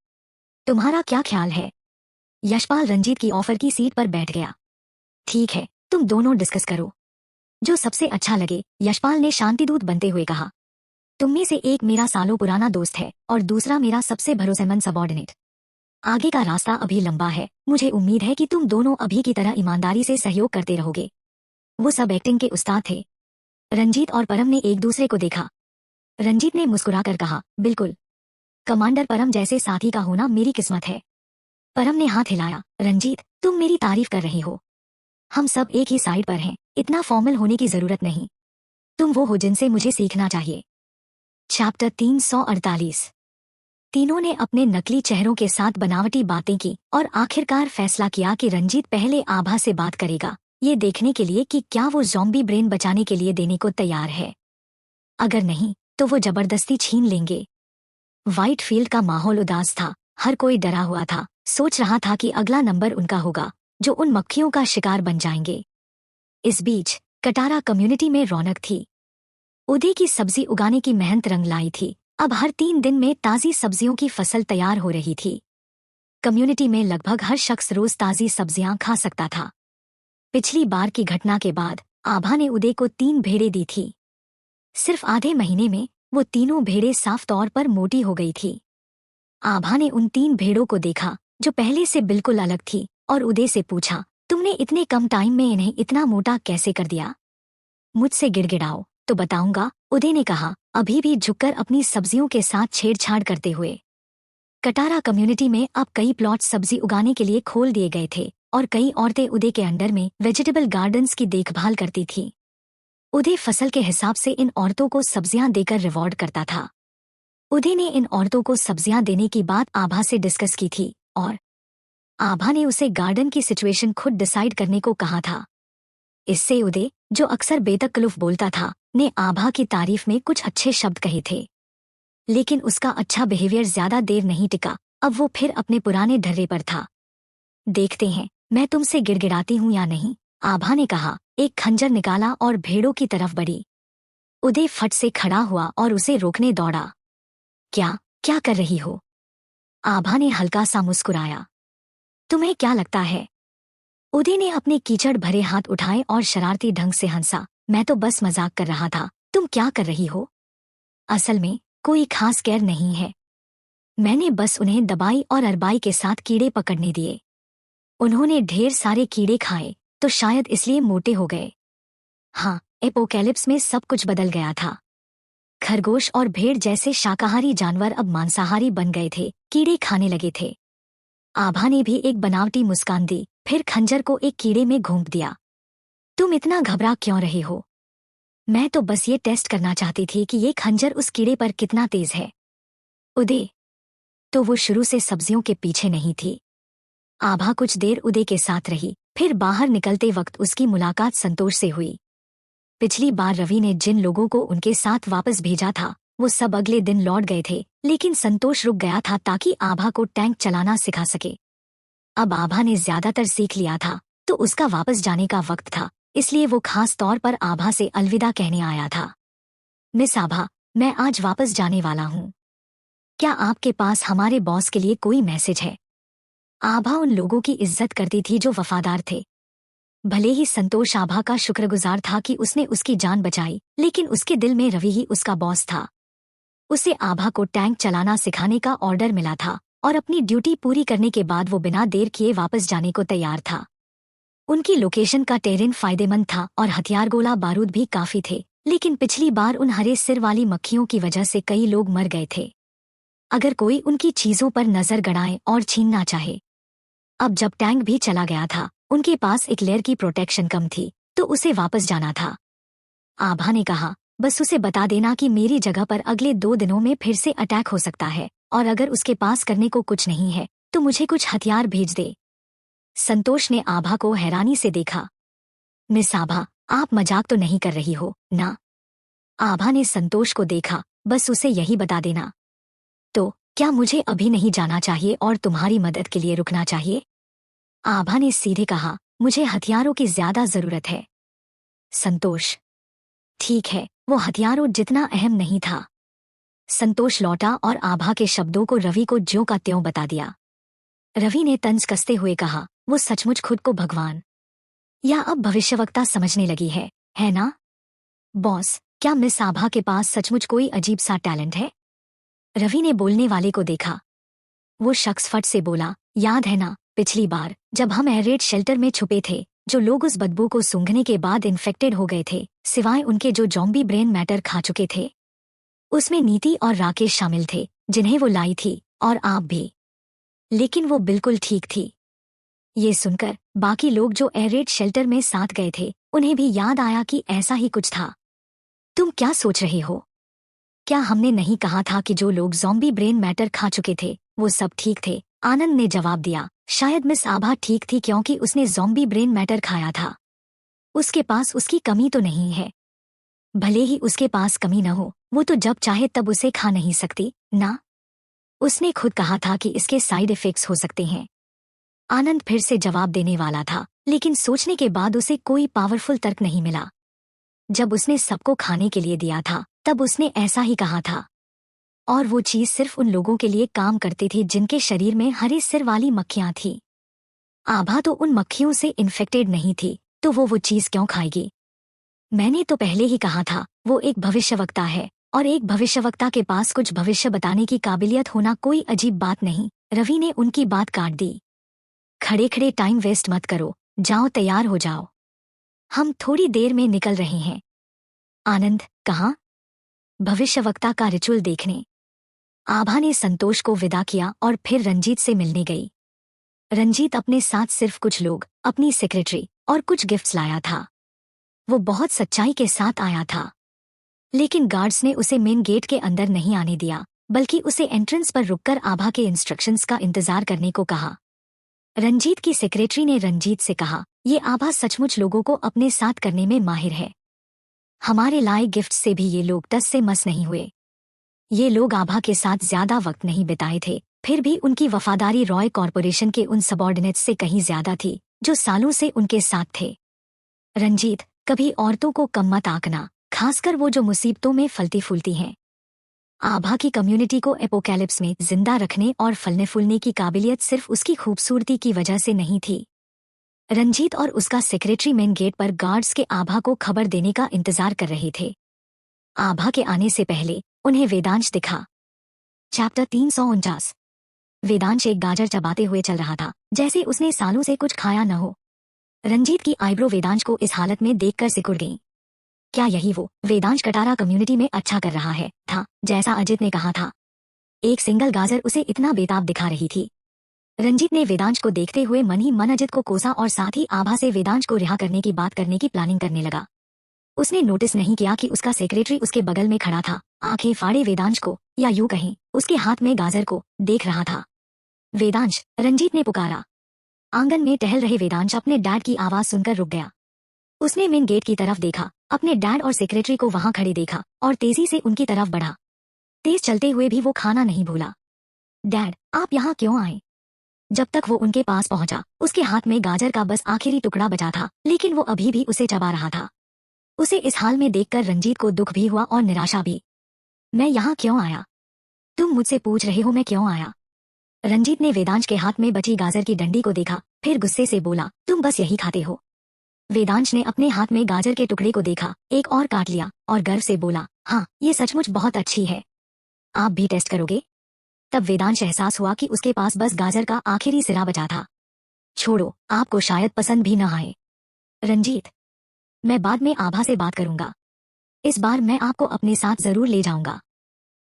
तुम्हारा क्या ख्याल है? यशपाल रंजीत की ऑफर की सीट पर बैठ गया। ठीक है, तुम दोनों डिस्कस करो, जो सबसे अच्छा लगे, यशपाल ने शांतिदूत बनते हुए कहा। तुम में से एक मेरा सालों पुराना दोस्त है और दूसरा मेरा सबसे भरोसेमंद सबॉर्डिनेट। आगे का रास्ता अभी लंबा है, मुझे उम्मीद है कि तुम दोनों अभी की तरह ईमानदारी से सहयोग करते रहोगे। वो सब एक्टिंग के उस्ताद थे। रंजीत और परम ने एक दूसरे को देखा। रंजीत ने मुस्कुराकर कहा, बिल्कुल, कमांडर परम जैसे साथी का होना मेरी किस्मत है। परम ने हाथ हिलाया, रंजीत, तुम मेरी तारीफ कर रहे हो। हम सब एक ही साइड पर हैं, इतना फॉर्मल होने की जरूरत नहीं। तुम वो हो जिनसे मुझे सीखना चाहिए। चैप्टर 348। तीनों ने अपने नकली चेहरों के साथ बनावटी बातें की और आखिरकार फैसला किया कि रंजीत पहले आभा से बात करेगा, ये देखने के लिए कि क्या वो ज़ॉम्बी ब्रेन बचाने के लिए देने को तैयार है। अगर नहीं, तो वो जबरदस्ती छीन लेंगे। व्हाइट फील्ड का माहौल उदास था, हर कोई डरा हुआ था, सोच रहा था कि अगला नंबर उनका होगा, जो उन मक्खियों का शिकार बन जाएंगे। इस बीच कटारा कम्युनिटी में रौनक थी। उदय की सब्जी उगाने की मेहनत रंग लाई थी। अब हर 3 दिन में ताज़ी सब्जियों की फसल तैयार हो रही थी। कम्युनिटी में लगभग हर शख्स रोज ताज़ी सब्जियां खा सकता था। पिछली बार की घटना के बाद आभा ने उदय को 3 भेड़ें दी थी। सिर्फ आधे महीने में वो तीनों भेड़ें साफ तौर पर मोटी हो गई थी। आभा ने उन 3 भेड़ों को देखा जो पहले से बिल्कुल अलग थी और उदय से पूछा, तुमने इतने कम टाइम में इन्हें इतना मोटा कैसे कर दिया? मुझसे गिड़गिड़ाओ तो बताऊंगा, उदय ने कहा, अभी भी झुककर अपनी सब्जियों के साथ छेड़छाड़ करते हुए। कटारा कम्युनिटी में अब कई प्लॉट सब्जी उगाने के लिए खोल दिए गए थे और कई औरतें उदय के अंडर में वेजिटेबल गार्डन्स की देखभाल करती थी। उदय फसल के हिसाब से इन औरतों को सब्जियां देकर रिवॉर्ड करता था। उदय ने इन औरतों को सब्जियां देने की बात आभा से डिस्कस की थी और आभा ने उसे गार्डन की सिचुएशन खुद डिसाइड करने को कहा था। इससे उदय, जो अक्सर बेतकल्लुफ बोलता था, ने आभा की तारीफ में कुछ अच्छे शब्द कहे थे। लेकिन उसका अच्छा बिहेवियर ज्यादा देर नहीं टिका। अब वो फिर अपने पुराने ढर्रे पर था। देखते हैं मैं तुमसे गिड़गिड़ाती हूं या नहीं, आभा ने कहा। एक खंजर निकाला और भेड़ों की तरफ बढ़ी। उदय फट से खड़ा हुआ और उसे रोकने दौड़ा। क्या क्या कर रही हो? आभा ने हल्का सा मुस्कुराया। तुम्हें क्या लगता है? उदय ने अपने कीचड़ भरे हाथ उठाए और शरारती ढंग से हंसा। मैं तो बस मजाक कर रहा था, तुम क्या कर रही हो? असल में कोई खास केयर नहीं है। मैंने बस उन्हें दबाई और अरबाई के साथ कीड़े पकड़ने दिए। उन्होंने ढेर सारे कीड़े खाए तो शायद इसलिए मोटे हो गए। हाँ, एपोकैलिप्स में सब कुछ बदल गया था। खरगोश और भेड़ जैसे शाकाहारी जानवर अब मांसाहारी बन गए थे, कीड़े खाने लगे थे। आभा ने भी एक बनावटी मुस्कान दी, फिर खंजर को एक कीड़े में घोंप दिया। तुम इतना घबरा क्यों रहे हो? मैं तो बस ये टेस्ट करना चाहती थी कि ये खंजर उस कीड़े पर कितना तेज है। उदय तो वो शुरू से सब्जियों के पीछे नहीं थी। आभा कुछ देर उदय के साथ रही, फिर बाहर निकलते वक्त उसकी मुलाकात संतोष से हुई। पिछली बार रवि ने जिन लोगों को उनके साथ वापस भेजा था वो सब अगले दिन लौट गए थे, लेकिन संतोष रुक गया था ताकि आभा को टैंक चलाना सिखा सके। अब आभा ने ज्यादातर सीख लिया था तो उसका वापस जाने का वक्त था, इसलिए वो खास तौर पर आभा से अलविदा कहने आया था। मिस आभा, मैं आज वापस जाने वाला हूँ। क्या आपके पास हमारे बॉस के लिए कोई मैसेज है? आभा उन लोगों की इज्जत करती थी जो वफादार थे। भले ही संतोष आभा का शुक्रगुजार था कि उसने उसकी जान बचाई, लेकिन उसके दिल में रवि ही उसका बॉस था। उसे आभा को टैंक चलाना सिखाने का ऑर्डर मिला था और अपनी ड्यूटी पूरी करने के बाद वो बिना देर किए वापस जाने को तैयार था। उनकी लोकेशन का टेरेन फायदेमंद था और हथियार गोला बारूद भी काफी थे, लेकिन पिछली बार उन हरे सिर वाली मक्खियों की वजह से कई लोग मर गए थे। अगर कोई उनकी चीजों पर नजर गड़ाए और छीनना चाहे। अब जब टैंक भी चला गया था, उनके पास एक लेयर की प्रोटेक्शन कम थी, तो उसे वापस जाना था। आभा ने कहा, बस उसे बता देना कि मेरी जगह पर अगले 2 दिनों में फिर से अटैक हो सकता है और अगर उसके पास करने को कुछ नहीं है तो मुझे कुछ हथियार भेज दे। संतोष ने आभा को हैरानी से देखा। मिस आभा, आप मजाक तो नहीं कर रही हो ना? आभा ने संतोष को देखा। बस उसे यही बता देना। तो क्या मुझे अभी नहीं जाना चाहिए और तुम्हारी मदद के लिए रुकना चाहिए? आभा ने सीधे कहा, मुझे हथियारों की ज्यादा जरूरत है। संतोष, ठीक है, वो हथियारों जितना अहम नहीं था। संतोष लौटा और आभा के शब्दों को रवि को ज्यों का त्यों बता दिया। रवि ने तंज कसते हुए कहा, वो सचमुच खुद को भगवान या अब भविष्यवक्ता समझने लगी है ना? बॉस, क्या मिस आभा के पास सचमुच कोई अजीब सा टैलेंट है? रवि ने बोलने वाले को देखा। वो शख्स फट से बोला, याद है ना, पिछली बार जब हम एयर रेड शेल्टर में छुपे थे, जो लोग उस बदबू को सूंघने के बाद इन्फेक्टेड हो गए थे, सिवाय उनके जो जॉम्बी ब्रेन मैटर खा चुके थे। उसमें नीति और राकेश शामिल थे, जिन्हें वो लाई थी, और आप भी। लेकिन वो बिल्कुल ठीक थी। ये सुनकर बाकी लोग जो एयर रेड शेल्टर में साथ गए थे, उन्हें भी याद आया कि ऐसा ही कुछ था। तुम क्या सोच रहे हो? क्या हमने नहीं कहा था कि जो लोग ज़ॉम्बी ब्रेन मैटर खा चुके थे वो सब ठीक थे? आनंद ने जवाब दिया, शायद मिस आभा ठीक थी क्योंकि उसने ज़ॉम्बी ब्रेन मैटर खाया था। उसके पास उसकी कमी तो नहीं है। भले ही उसके पास कमी न हो, वो तो जब चाहे तब उसे खा नहीं सकती ना? उसने खुद कहा था कि इसके साइड इफेक्ट्स हो सकते हैं। आनंद फिर से जवाब देने वाला था, लेकिन सोचने के बाद उसे कोई पावरफुल तर्क नहीं मिला। जब उसने सबको खाने के लिए दिया था तब उसने ऐसा ही कहा था। और वो चीज सिर्फ उन लोगों के लिए काम करती थी जिनके शरीर में हरे सिर वाली मक्खियां थी। आभा तो उन मक्खियों से इन्फेक्टेड नहीं थी, तो वो चीज क्यों खाएगी? मैंने तो पहले ही कहा था, वो एक भविष्यवक्ता है, और एक भविष्यवक्ता के पास कुछ भविष्य बताने की काबिलियत होना कोई अजीब बात नहीं। रवि ने उनकी बात काट दी। खड़े खड़े टाइम वेस्ट मत करो, जाओ तैयार हो जाओ, हम थोड़ी देर में निकल रहे हैं। आनंद, कहाँ? भविष्यवक्ता का रिचुअल देखने। आभा ने संतोष को विदा किया और फिर रंजीत से मिलने गई। रंजीत अपने साथ सिर्फ कुछ लोग, अपनी सेक्रेटरी और कुछ गिफ्ट्स लाया था। वो बहुत सच्चाई के साथ आया था, लेकिन गार्ड्स ने उसे मेन गेट के अंदर नहीं आने दिया, बल्कि उसे एंट्रेंस पर रुककर आभा के इंस्ट्रक्शंस का इंतजार करने को कहा। रंजीत की सेक्रेटरी ने रंजीत से कहा, ये आभा सचमुच लोगों को अपने साथ करने में माहिर है। हमारे लाए गिफ्ट से भी ये लोग टस से मस नहीं हुए। ये लोग आभा के साथ ज्यादा वक्त नहीं बिताए थे, फिर भी उनकी वफादारी रॉय कॉरपोरेशन के उन सबॉर्डिनेट्स से कहीं ज्यादा थी जो सालों से उनके साथ थे। रंजीत, कभी औरतों को कम मत आंकना, खासकर वो जो मुसीबतों में फलती फूलती हैं। आभा की कम्युनिटी को एपोकैलिप्स में जिंदा रखने और फलने फूलने की काबिलियत सिर्फ उसकी खूबसूरती की वजह से नहीं थी। रंजीत और उसका सेक्रेटरी मेन गेट पर गार्ड्स के आभा को खबर देने का इंतजार कर रहे थे। आभा के आने से पहले उन्हें वेदांश दिखा। चैप्टर 349। वेदांश एक गाजर चबाते हुए चल रहा था, जैसे उसने सालों से कुछ खाया न हो। रंजीत की आईब्रो वेदांश को इस हालत में देखकर सिकुड़ गईं। क्या यही वो वेदांश कटारा कम्युनिटी में अच्छा कर रहा है था, जैसा अजित ने कहा था? एक सिंगल गाजर उसे इतना बेताब दिखा रही थी। रंजीत ने वेदांश को देखते हुए मन ही मन अजित को कोसा और साथ ही आभा से वेदांश को रिहा करने की बात करने की प्लानिंग करने लगा। उसने नोटिस नहीं किया कि उसका सेक्रेटरी उसके बगल में खड़ा था, आंखें फाड़े वेदांश को, या यूं कहें उसके हाथ में गाजर को देख रहा था। वेदांश, रंजीत ने पुकारा। आंगन में टहल रहे वेदांश अपने डैड की आवाज सुनकर रुक गया। उसने मेन गेट की तरफ देखा, अपने डैड और सेक्रेटरी को वहां खड़े देखा और तेजी से उनकी तरफ बढ़ा। तेज चलते हुए भी वो खाना नहीं भूला। डैड, आप यहाँ क्यों आए? जब तक वो उनके पास पहुंचा, उसके हाथ में गाजर का बस आखिरी टुकड़ा बचा था, लेकिन वो अभी भी उसे चबा रहा था। उसे इस हाल में देखकर रंजीत को दुख भी हुआ और निराशा भी। मैं यहाँ क्यों आया? तुम मुझसे पूछ रहे हो मैं क्यों आया? रंजीत ने वेदांश के हाथ में बची गाजर की डंडी को देखा, फिर गुस्से से बोला, तुम बस यही खाते हो। वेदांश ने अपने हाथ में गाजर के टुकड़े को देखा, एक और काट लिया और गर्व से बोला, हाँ, ये सचमुच बहुत अच्छी है। आप भी टेस्ट करोगे? तब वेदांश एहसास हुआ कि उसके पास बस गाजर का आखिरी सिरा बचा था। छोड़ो, आपको शायद पसंद भी न आए। रंजीत, मैं बाद में आभा से बात करूंगा। इस बार मैं आपको अपने साथ जरूर ले जाऊंगा।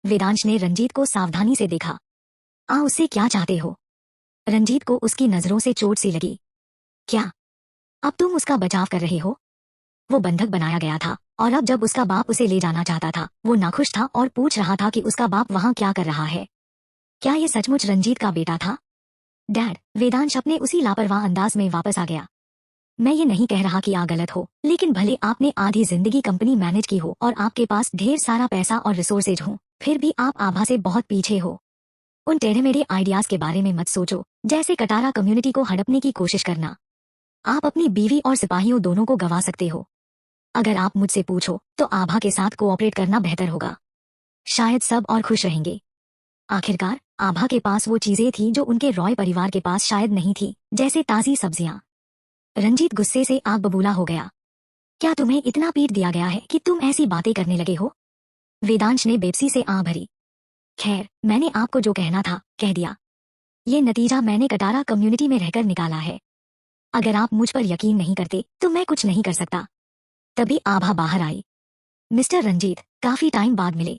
वेदांश ने रंजीत को सावधानी से देखा। उससे क्या चाहते हो? रंजीत को उसकी नजरों से चोट सी लगी। क्या अब तुम उसका बचाव कर रहे हो? वो बंधक बनाया गया था, और अब जब उसका बाप उसे ले जाना चाहता था, वो नाखुश था और पूछ रहा था कि उसका बाप वहां क्या कर रहा है। क्या ये सचमुच रंजीत का बेटा था? डैड, वेदांश अपने उसी लापरवाह अंदाज में वापस आ गया। मैं ये नहीं कह रहा कि आप गलत हो, लेकिन भले आपने आधी जिंदगी कंपनी मैनेज की हो और आपके पास ढेर सारा पैसा और रिसोर्सेज हो, फिर भी आप आभा से बहुत पीछे हो। उन टेढ़े मेढ़े आइडियाज के बारे में मत सोचो, जैसे कटारा कम्युनिटी को हड़पने की कोशिश करना। आप अपनी बीवी और सिपाहियों दोनों को गंवा सकते हो। अगर आप मुझसे पूछो तो आभा के साथ कोऑपरेट करना बेहतर होगा। शायद सब और खुश रहेंगे। आखिरकार आभा के पास वो चीजें थी जो उनके रॉय परिवार के पास शायद नहीं थी, जैसे ताजी सब्जियां। रंजीत गुस्से से आग बबूला हो गया। क्या तुम्हें इतना पीट दिया गया है कि तुम ऐसी बातें करने लगे हो? वेदांश ने बेबसी से आह भरी। खैर, मैंने आपको जो कहना था कह दिया। ये नतीजा मैंने कटारा कम्युनिटी में रहकर निकाला है। अगर आप मुझ पर यकीन नहीं करते तो मैं कुछ नहीं कर सकता। तभी आभा बाहर आई। मिस्टर रंजीत, काफी टाइम बाद मिले।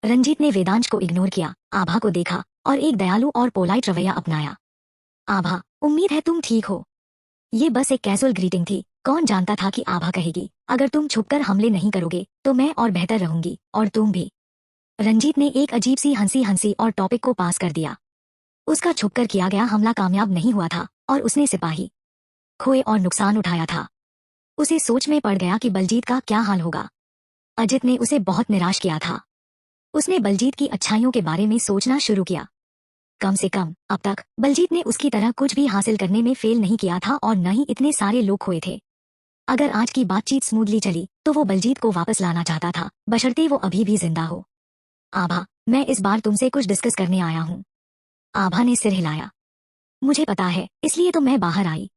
रंजीत ने वेदांश को इग्नोर किया, आभा को देखा और एक दयालु और पोलाइट रवैया अपनाया। आभा, उम्मीद है तुम ठीक हो। ये बस एक कैजुअल ग्रीटिंग थी। कौन जानता था कि आभा कहेगी, अगर तुम छुपकर हमले नहीं करोगे तो मैं और बेहतर रहूंगी, और तुम भी। रंजीत ने एक अजीब सी हंसी हंसी और टॉपिक को पास कर दिया। उसका छुपकर किया गया हमला कामयाब नहीं हुआ था और उसने सिपाही खोए और नुकसान उठाया था। उसे सोच में पड़ गया कि बलजीत का क्या हाल होगा। अजित ने उसे बहुत निराश किया था। उसने बलजीत की अच्छाइयों के बारे में सोचना शुरू किया। कम से कम अब तक बलजीत ने उसकी तरह कुछ भी हासिल करने में फेल नहीं किया था और न ही इतने सारे लोग खोए थे। अगर आज की बातचीत स्मूथली चली तो वो बलजीत को वापस लाना चाहता था, बशर्ते वो अभी भी जिंदा हो। आभा, मैं इस बार तुमसे कुछ डिस्कस करने आया हूँ। आभा ने सिर हिलाया। मुझे पता है, इसलिए तो मैं बाहर आई।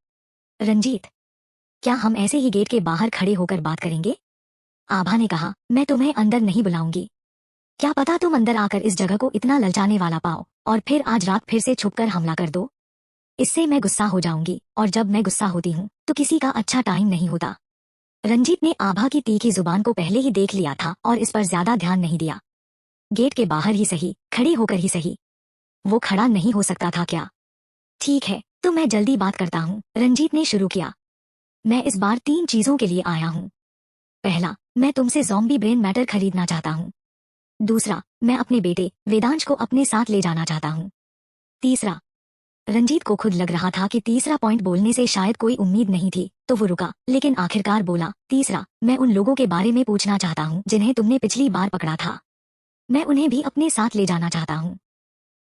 रंजीत, क्या हम ऐसे ही गेट के बाहर खड़े होकर बात करेंगे? आभा ने कहा, मैं तुम्हें अंदर नहीं बुलाऊंगी। क्या पता तुम अंदर आकर इस जगह को इतना ललचाने वाला पाओ और फिर आज रात फिर से छुपकर हमला कर दो। इससे मैं गुस्सा हो जाऊंगी, और जब मैं गुस्सा होती हूँ तो किसी का अच्छा टाइम नहीं होता। रंजीत ने आभा की तीखी जुबान को पहले ही देख लिया था और इस पर ज्यादा ध्यान नहीं दिया। गेट के बाहर ही सही, खड़े होकर ही सही। वो खड़ा नहीं हो सकता था क्या? ठीक है, तो मैं जल्दी बात करता हूँ, रंजीत ने शुरू किया। मैं इस बार 3 चीजों के लिए आया हूँ। पहला, मैं तुमसे ज़ॉम्बी ब्रेन मैटर खरीदना चाहता हूँ। दूसरा, मैं अपने बेटे वेदांश को अपने साथ ले जाना चाहता हूँ। तीसरा। रंजीत को खुद लग रहा था कि तीसरा पॉइंट बोलने से शायद कोई उम्मीद नहीं थी, तो वो रुका, लेकिन आखिरकार बोला, तीसरा, मैं उन लोगों के बारे में पूछना चाहता हूँ जिन्हें तुमने पिछली बार पकड़ा था। मैं उन्हें भी अपने साथ ले जाना चाहता हूँ।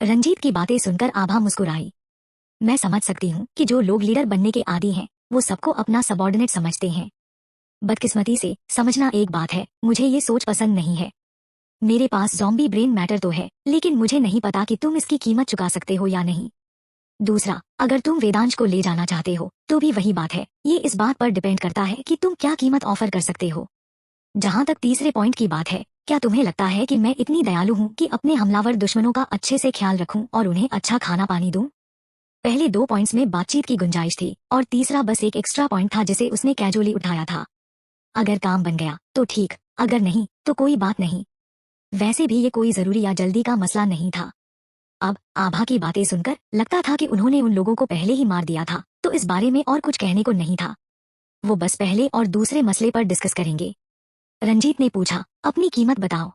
रंजीत की बातें सुनकर आभा मुस्कुराई। मैं समझ सकती हूँ कि जो लोग लीडर बनने के आदी हैं, वो सबको अपना सबॉर्डिनेट समझते हैं। बदकिस्मती से समझना एक बात है, मुझे ये सोच पसंद नहीं है। मेरे पास ज़ॉम्बी ब्रेन मैटर तो है, लेकिन मुझे नहीं पता कि तुम इसकी कीमत चुका सकते हो या नहीं। दूसरा, अगर तुम वेदांश को ले जाना चाहते हो तो भी वही बात है, ये इस बात पर डिपेंड करता है कि तुम क्या कीमत ऑफर कर सकते हो। जहाँ तक तीसरे पॉइंट की बात है, क्या तुम्हें लगता है कि मैं इतनी दयालु हूँ कि अपने हमलावर दुश्मनों का अच्छे से ख्याल रखूं और उन्हें अच्छा खाना पानी दूं? पहले 2 पॉइंट्स में बातचीत की गुंजाइश थी और तीसरा बस एक एक्स्ट्रा पॉइंट था जिसे उसने कैजुअली उठाया था। अगर काम बन गया तो ठीक, अगर नहीं तो कोई बात नहीं। वैसे भी ये कोई जरूरी या जल्दी का मसला नहीं था। अब आभा की बातें सुनकर लगता था कि उन्होंने उन लोगों को पहले ही मार दिया था, तो इस बारे में और कुछ कहने को नहीं था। वो बस पहले और दूसरे मसले पर डिस्कस करेंगे। रंजीत ने पूछा, अपनी कीमत बताओ।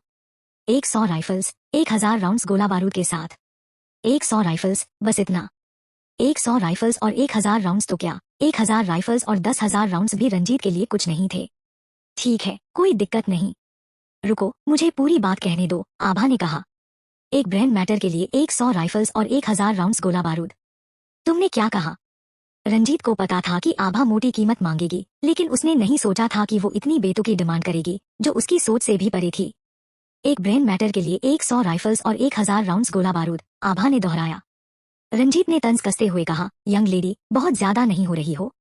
100 राइफल्स, 1000 राउंड्स गोला बारूद के साथ। 100 राइफल्स, बस इतना। 100 राइफल्स और 1000 राउंड्स तो क्या, 1000 राइफल्स और 10,000 राउंड्स भी रंजीत के लिए कुछ नहीं थे। ठीक है, कोई दिक्कत नहीं। रुको, मुझे पूरी बात कहने दो, आभा ने कहा। एक ब्रेन मैटर के लिए 100 राइफल्स और 1000 राउंड्स गोला बारूद। तुमने क्या कहा? रंजीत को पता था कि आभा मोटी कीमत मांगेगी, लेकिन उसने नहीं सोचा था कि वो इतनी बेतुकी डिमांड करेगी, जो उसकी सोच से भी परे थी। एक ब्रेन मैटर के लिए 100 राइफल्स और 1000 राउंड्स गोला बारूद, आभा ने दोहराया। रंजीत ने तंज कसते हुए कहा, यंग लेडी, बहुत ज्यादा नहीं हो रही हो?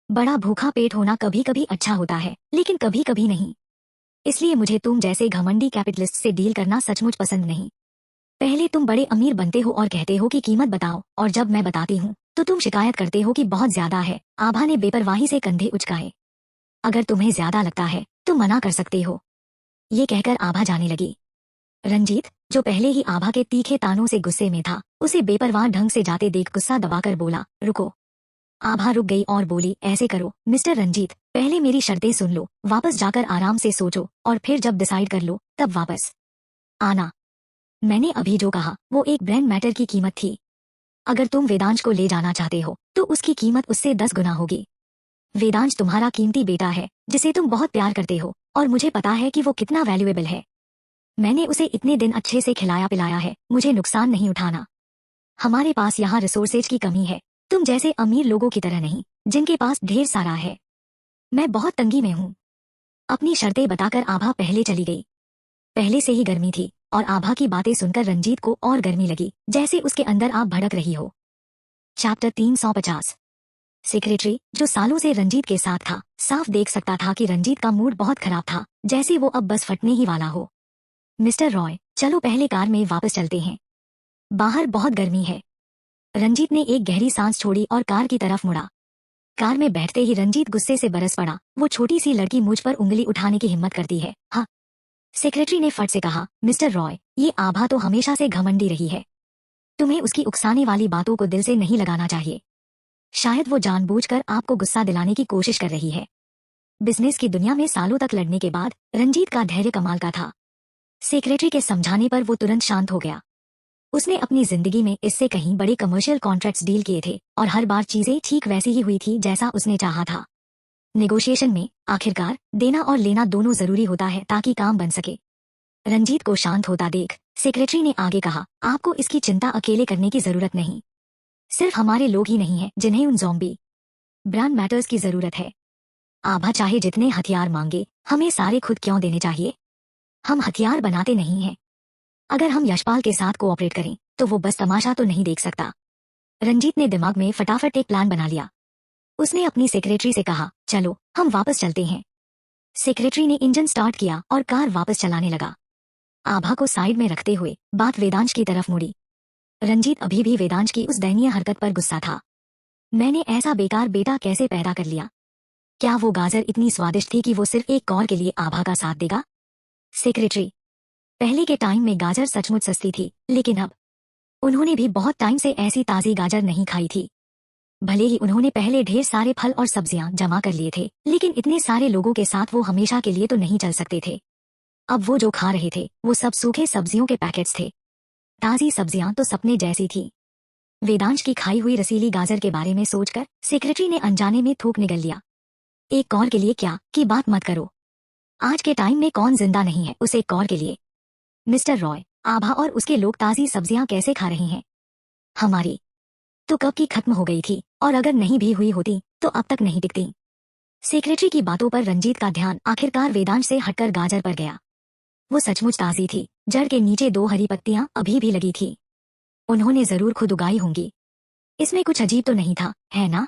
बड़ा भूखा पेट होना कभी कभी अच्छा होता है, लेकिन कभी कभी नहीं। इसलिए मुझे तुम जैसे घमंडी कैपिटलिस्ट से डील करना सचमुच पसंद नहीं। पहले तुम बड़े अमीर बनते हो और कहते हो कि कीमत बताओ, और जब मैं बताती हूँ तो तुम शिकायत करते हो कि बहुत ज्यादा है। आभा ने बेपरवाही से कंधे उचकाए। अगर तुम्हें ज्यादा लगता है तो मना कर सकते हो। ये कहकर आभा जाने लगी। रंजीत, जो पहले ही आभा के तीखे तानों से गुस्से में था, उसे बेपरवाह ढंग से जाते देख गुस्सा दबाकर बोला, रुको। आभा रुक गई और बोली, ऐसे करो मिस्टर रंजीत, पहले मेरी शर्तें सुन लो, वापस जाकर आराम से सोचो और फिर जब डिसाइड कर लो तब वापस आना। मैंने अभी जो कहा वो एक ब्रेन मैटर की कीमत थी। अगर तुम वेदांश को ले जाना चाहते हो तो उसकी कीमत उससे 10 गुना होगी। वेदांश तुम्हारा कीमती बेटा है, जिसे तुम बहुत प्यार करते हो, और मुझे पता है कि वो कितना वैल्यूएबल है। मैंने उसे इतने दिन अच्छे से खिलाया पिलाया है, मुझे नुकसान नहीं उठाना। हमारे पास यहाँ रिसोर्सेज की कमी है, तुम जैसे अमीर लोगों की तरह नहीं, जिनके पास ढेर सारा है। मैं बहुत तंगी में हूँ। अपनी शर्तें बताकर आभा पहले चली गई। पहले से ही गर्मी थी और आभा की बातें सुनकर रंजीत को और गर्मी लगी, जैसे उसके अंदर आग भड़क रही हो। चैप्टर 350। सेक्रेटरी, जो सालों से रंजीत के साथ था, साफ देख सकता था कि रंजीत का मूड बहुत खराब था, जैसे वो अब बस फटने ही वाला हो। मिस्टर रॉय, चलो पहले कार में वापस चलते हैं। बाहर बहुत गर्मी है। रंजीत ने एक गहरी सांस छोड़ी और कार की तरफ मुड़ा। कार में बैठते ही रंजीत गुस्से से बरस पड़ा, वो छोटी सी लड़की मुझ पर उंगली उठाने की हिम्मत करती है, हाँ। सेक्रेटरी ने फट से कहा, मिस्टर रॉय, ये आभा तो हमेशा से घमंडी रही है। तुम्हें उसकी उकसाने वाली बातों को दिल से नहीं लगाना चाहिए। शायद वो जानबूझकर आपको गुस्सा दिलाने की कोशिश कर रही है। बिजनेस की दुनिया में सालों तक लड़ने के बाद रंजीत का धैर्य कमाल का था। सेक्रेटरी के समझाने पर वो तुरंत शांत हो गया। उसने अपनी जिंदगी में इससे कहीं बड़े कमर्शियल कॉन्ट्रैक्ट्स डील किए थे और हर बार चीजें ठीक वैसी ही हुई थी जैसा उसने चाहा था। नेगोशिएशन में आखिरकार देना और लेना दोनों जरूरी होता है ताकि काम बन सके। रंजीत को शांत होता देख सेक्रेटरी ने आगे कहा, आपको इसकी चिंता अकेले करने की जरूरत नहीं। सिर्फ हमारे लोग ही नहीं हैं जिन्हें उन ज़ॉम्बी ब्रांड मैटर्स की जरूरत है। आभा चाहे जितने हथियार मांगे, हमें सारे खुद क्यों देने चाहिए? हम हथियार बनाते नहीं हैं। अगर हम यशपाल के साथ कोऑपरेट करें तो वो बस तमाशा तो नहीं देख सकता। रंजीत ने दिमाग में फटाफट एक प्लान बना लिया। उसने अपनी सेक्रेटरी से कहा, चलो हम वापस चलते हैं। सेक्रेटरी ने इंजन स्टार्ट किया और कार वापस चलाने लगा। आभा को साइड में रखते हुए बात वेदांश की तरफ मुड़ी। रंजीत अभी भी वेदांश की उस दयनीय हरकत पर गुस्सा था। मैंने ऐसा बेकार बेटा कैसे पैदा कर लिया? क्या वो गाजर इतनी स्वादिष्ट थी कि वो सिर्फ एक कौर के लिए आभा का साथ देगा? सेक्रेटरी, पहले के टाइम में गाजर सचमुच सस्ती थी, लेकिन अब उन्होंने भी बहुत टाइम से ऐसी ताजी गाजर नहीं खाई थी। भले ही उन्होंने पहले ढेर सारे फल और सब्जियां जमा कर लिए थे, लेकिन इतने सारे लोगों के साथ वो हमेशा के लिए तो नहीं चल सकते थे। अब वो जो खा रहे थे वो सब सूखे सब्जियों के पैकेट्स थे। ताजी सब्जियां तो सपने जैसी थी। वेदांश की खाई हुई रसीली गाजर के बारे में सोचकर सेक्रेटरी ने अनजाने में थूक निगल लिया। एक कौर के लिए क्या की बात मत करो। आज के टाइम में कौन जिंदा नहीं है उस एक कौर के लिए? मिस्टर रॉय, आभा और उसके लोग ताजी सब्जियां कैसे खा रहे हैं? हमारी तो कब की खत्म हो गई थी, और अगर नहीं भी हुई होती तो अब तक नहीं टिकती। सेक्रेटरी की बातों पर रंजीत का ध्यान आखिरकार वेदांश से हटकर गाजर पर गया। वो सचमुच ताजी थी। जड़ के नीचे 2 हरी पत्तियां अभी भी लगी थी। उन्होंने जरूर खुद उगाई होंगी। इसमें कुछ अजीब तो नहीं था, है ना?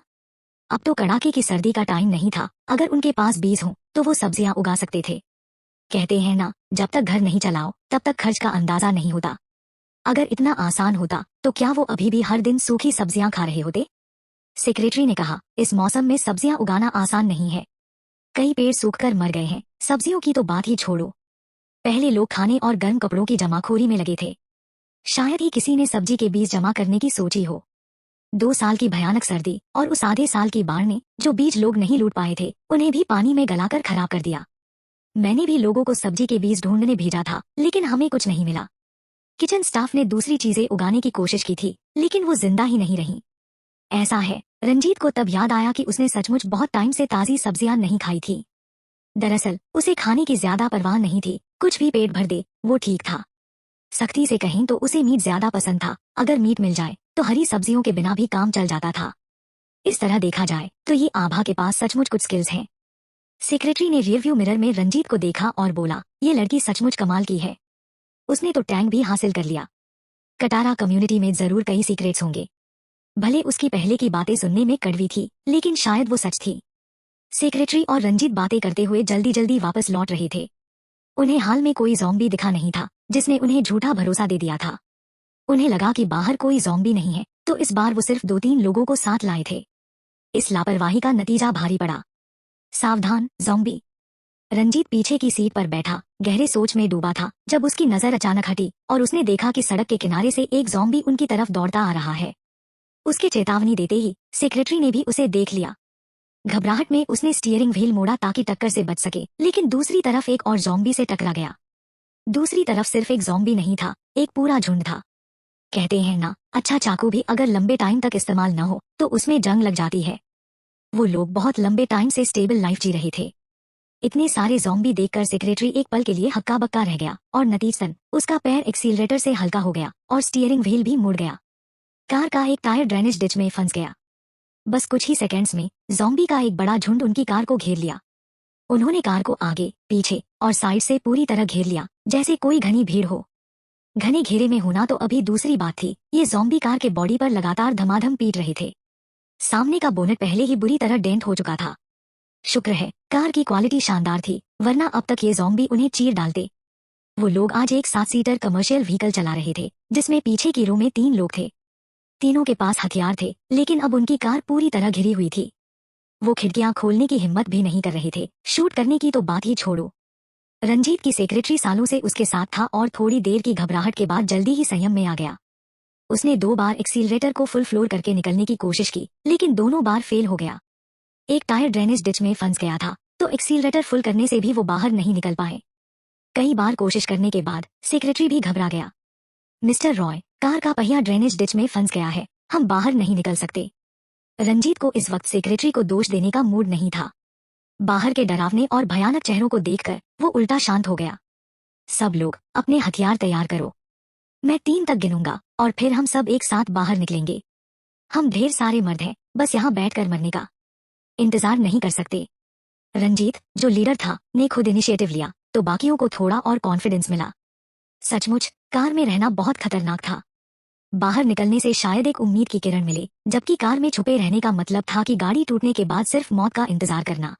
अब तो कड़ाके की सर्दी का टाइम नहीं था। अगर उनके पास बीज हों तो वो सब्जियां उगा सकते थे। कहते हैं ना, जब तक घर नहीं चलाओ तब तक खर्च का अंदाजा नहीं होता। अगर इतना आसान होता तो क्या वो अभी भी हर दिन सूखी सब्जियां खा रहे होते? सेक्रेटरी ने कहा, इस मौसम में सब्जियां उगाना आसान नहीं है। कई पेड़ सूखकर मर गए हैं। सब्जियों की तो बात ही छोड़ो। पहले लोग खाने और गर्म कपड़ों की जमाखोरी में लगे थे। शायद ही किसी ने सब्जी के बीज जमा करने की सोची हो। 2 साल की भयानक सर्दी और उस आधे साल की बाढ़ ने जो बीज लोग नहीं लूट पाए थे उन्हें भी पानी में गलाकर खराब कर दिया। मैंने भी लोगों को सब्जी के बीज ढूंढने भेजा था, लेकिन हमें कुछ नहीं मिला। किचन स्टाफ ने दूसरी चीजें उगाने की कोशिश की थी, लेकिन वो जिंदा ही नहीं रही। ऐसा है। रंजीत को तब याद आया कि उसने सचमुच बहुत टाइम से ताजी सब्जियां नहीं खाई थी। दरअसल उसे खाने की ज्यादा परवाह नहीं थी। कुछ भी पेट भर दे वो ठीक था। सख्ती से कहें तो उसे मीट ज्यादा पसंद था। अगर मीट मिल जाए तो हरी सब्जियों के बिना भी काम चल जाता था। इस तरह देखा जाए तो ये आभा के पास सचमुच कुछ स्किल्स हैं। सेक्रेटरी ने रियरव्यू मिरर में रंजीत को देखा और बोला, ये लड़की सचमुच कमाल की है। उसने तो टैंक भी हासिल कर लिया। कटारा कम्युनिटी में जरूर कई सीक्रेट्स होंगे। भले उसकी पहले की बातें सुनने में कड़वी थी, लेकिन शायद वो सच थी। सेक्रेटरी और रंजीत बातें करते हुए जल्दी जल्दी वापस लौट रहे थे। उन्हें हाल में कोई ज़ॉम्बी दिखा नहीं था जिसने उन्हें झूठा भरोसा दे दिया था। उन्हें लगा कि बाहर कोई ज़ॉम्बी नहीं है, तो इस बार वो सिर्फ 2-3 लोगों को साथ लाए थे। इस लापरवाही का नतीजा भारी पड़ा। सावधान ज़ॉम्बी। रंजीत पीछे की सीट पर बैठा गहरे सोच में डूबा था जब उसकी नजर अचानक हटी और उसने देखा कि सड़क के किनारे से एक ज़ॉम्बी उनकी तरफ दौड़ता आ रहा है। उसके चेतावनी देते ही सेक्रेटरी ने भी उसे देख लिया। घबराहट में उसने स्टीयरिंग व्हील मोड़ा ताकि टक्कर से बच सके, लेकिन दूसरी तरफ एक और ज़ॉम्बी से टकरा गया। दूसरी तरफ सिर्फ एक ज़ॉम्बी नहीं था, एक पूरा झुंड था। कहते हैं ना, अच्छा चाकू भी अगर लंबे टाइम तक इस्तेमाल न हो तो उसमें जंग लग जाती है। वो लोग बहुत लंबे टाइम से स्टेबल लाइफ जी रहे थे। इतने सारे ज़ॉम्बी देखकर सेक्रेटरी एक पल के लिए हक्का बक्का रह गया और नतीजतन उसका पैर एक्सीलरेटर से हल्का हो गया और स्टीयरिंग व्हील भी मुड़ गया। कार का एक टायर ड्रेनेज डिच में फंस गया। बस कुछ ही सेकंड्स में ज़ॉम्बी का एक बड़ा झुंड उनकी कार को घेर लिया। उन्होंने कार को आगे, पीछे और साइड से पूरी तरह घेर लिया, जैसे कोई घनी भीड़ हो। घने घेरे में होना तो अभी दूसरी बात थी, ये ज़ॉम्बी कार के बॉडी पर लगातार धमाधम पीट रहे थे। सामने का बोनट पहले ही बुरी तरह डेंट हो चुका था। शुक्र है कार की क्वालिटी शानदार थी, वरना अब तक ये ज़ॉम्बी उन्हें चीर डालते। वो लोग आज एक 7 सीटर कमर्शियल व्हीकल चला रहे थे, जिसमें पीछे की रो में 3 लोग थे। तीनों के पास हथियार थे, लेकिन अब उनकी कार पूरी तरह घिरी हुई थी। वो खिड़कियां खोलने की हिम्मत भी नहीं कर रहे थे, शूट करने की तो बात ही छोड़ो। रंजीत की सेक्रेटरी सालों से उसके साथ था और थोड़ी देर की घबराहट के बाद जल्दी ही संयम में आ गया। उसने 2 बार एक्सीलरेटर को फुल फ्लोर करके निकलने की कोशिश की, लेकिन दोनों बार फेल हो गया। एक टायर ड्रेनेज डिच में फंस गया था, तो एक्सीलरेटर फुल करने से भी वो बाहर नहीं निकल पाए। कई बार कोशिश करने के बाद सेक्रेटरी भी घबरा गया। मिस्टर रॉय, कार का पहिया ड्रेनेज डिच में फंस गया है, हम बाहर नहीं निकल सकते। रंजीत को इस वक्त सेक्रेटरी को दोष देने का मूड नहीं था। बाहर के डरावने और भयानक चेहरों को देखकर वो उल्टा शांत हो गया। सब लोग अपने हथियार तैयार करो। मैं 3 तक गिनूंगा और फिर हम सब एक साथ बाहर निकलेंगे। हम ढेर सारे मर्द हैं, बस यहाँ बैठकर मरने का इंतजार नहीं कर सकते। रंजीत, जो लीडर था, ने खुद इनिशिएटिव लिया, तो बाकियों को थोड़ा और कॉन्फिडेंस मिला। सचमुच कार में रहना बहुत खतरनाक था। बाहर निकलने से शायद एक उम्मीद की किरण मिले, जबकि कार में छुपे रहने का मतलब था कि गाड़ी टूटने के बाद सिर्फ मौत का इंतजार करना।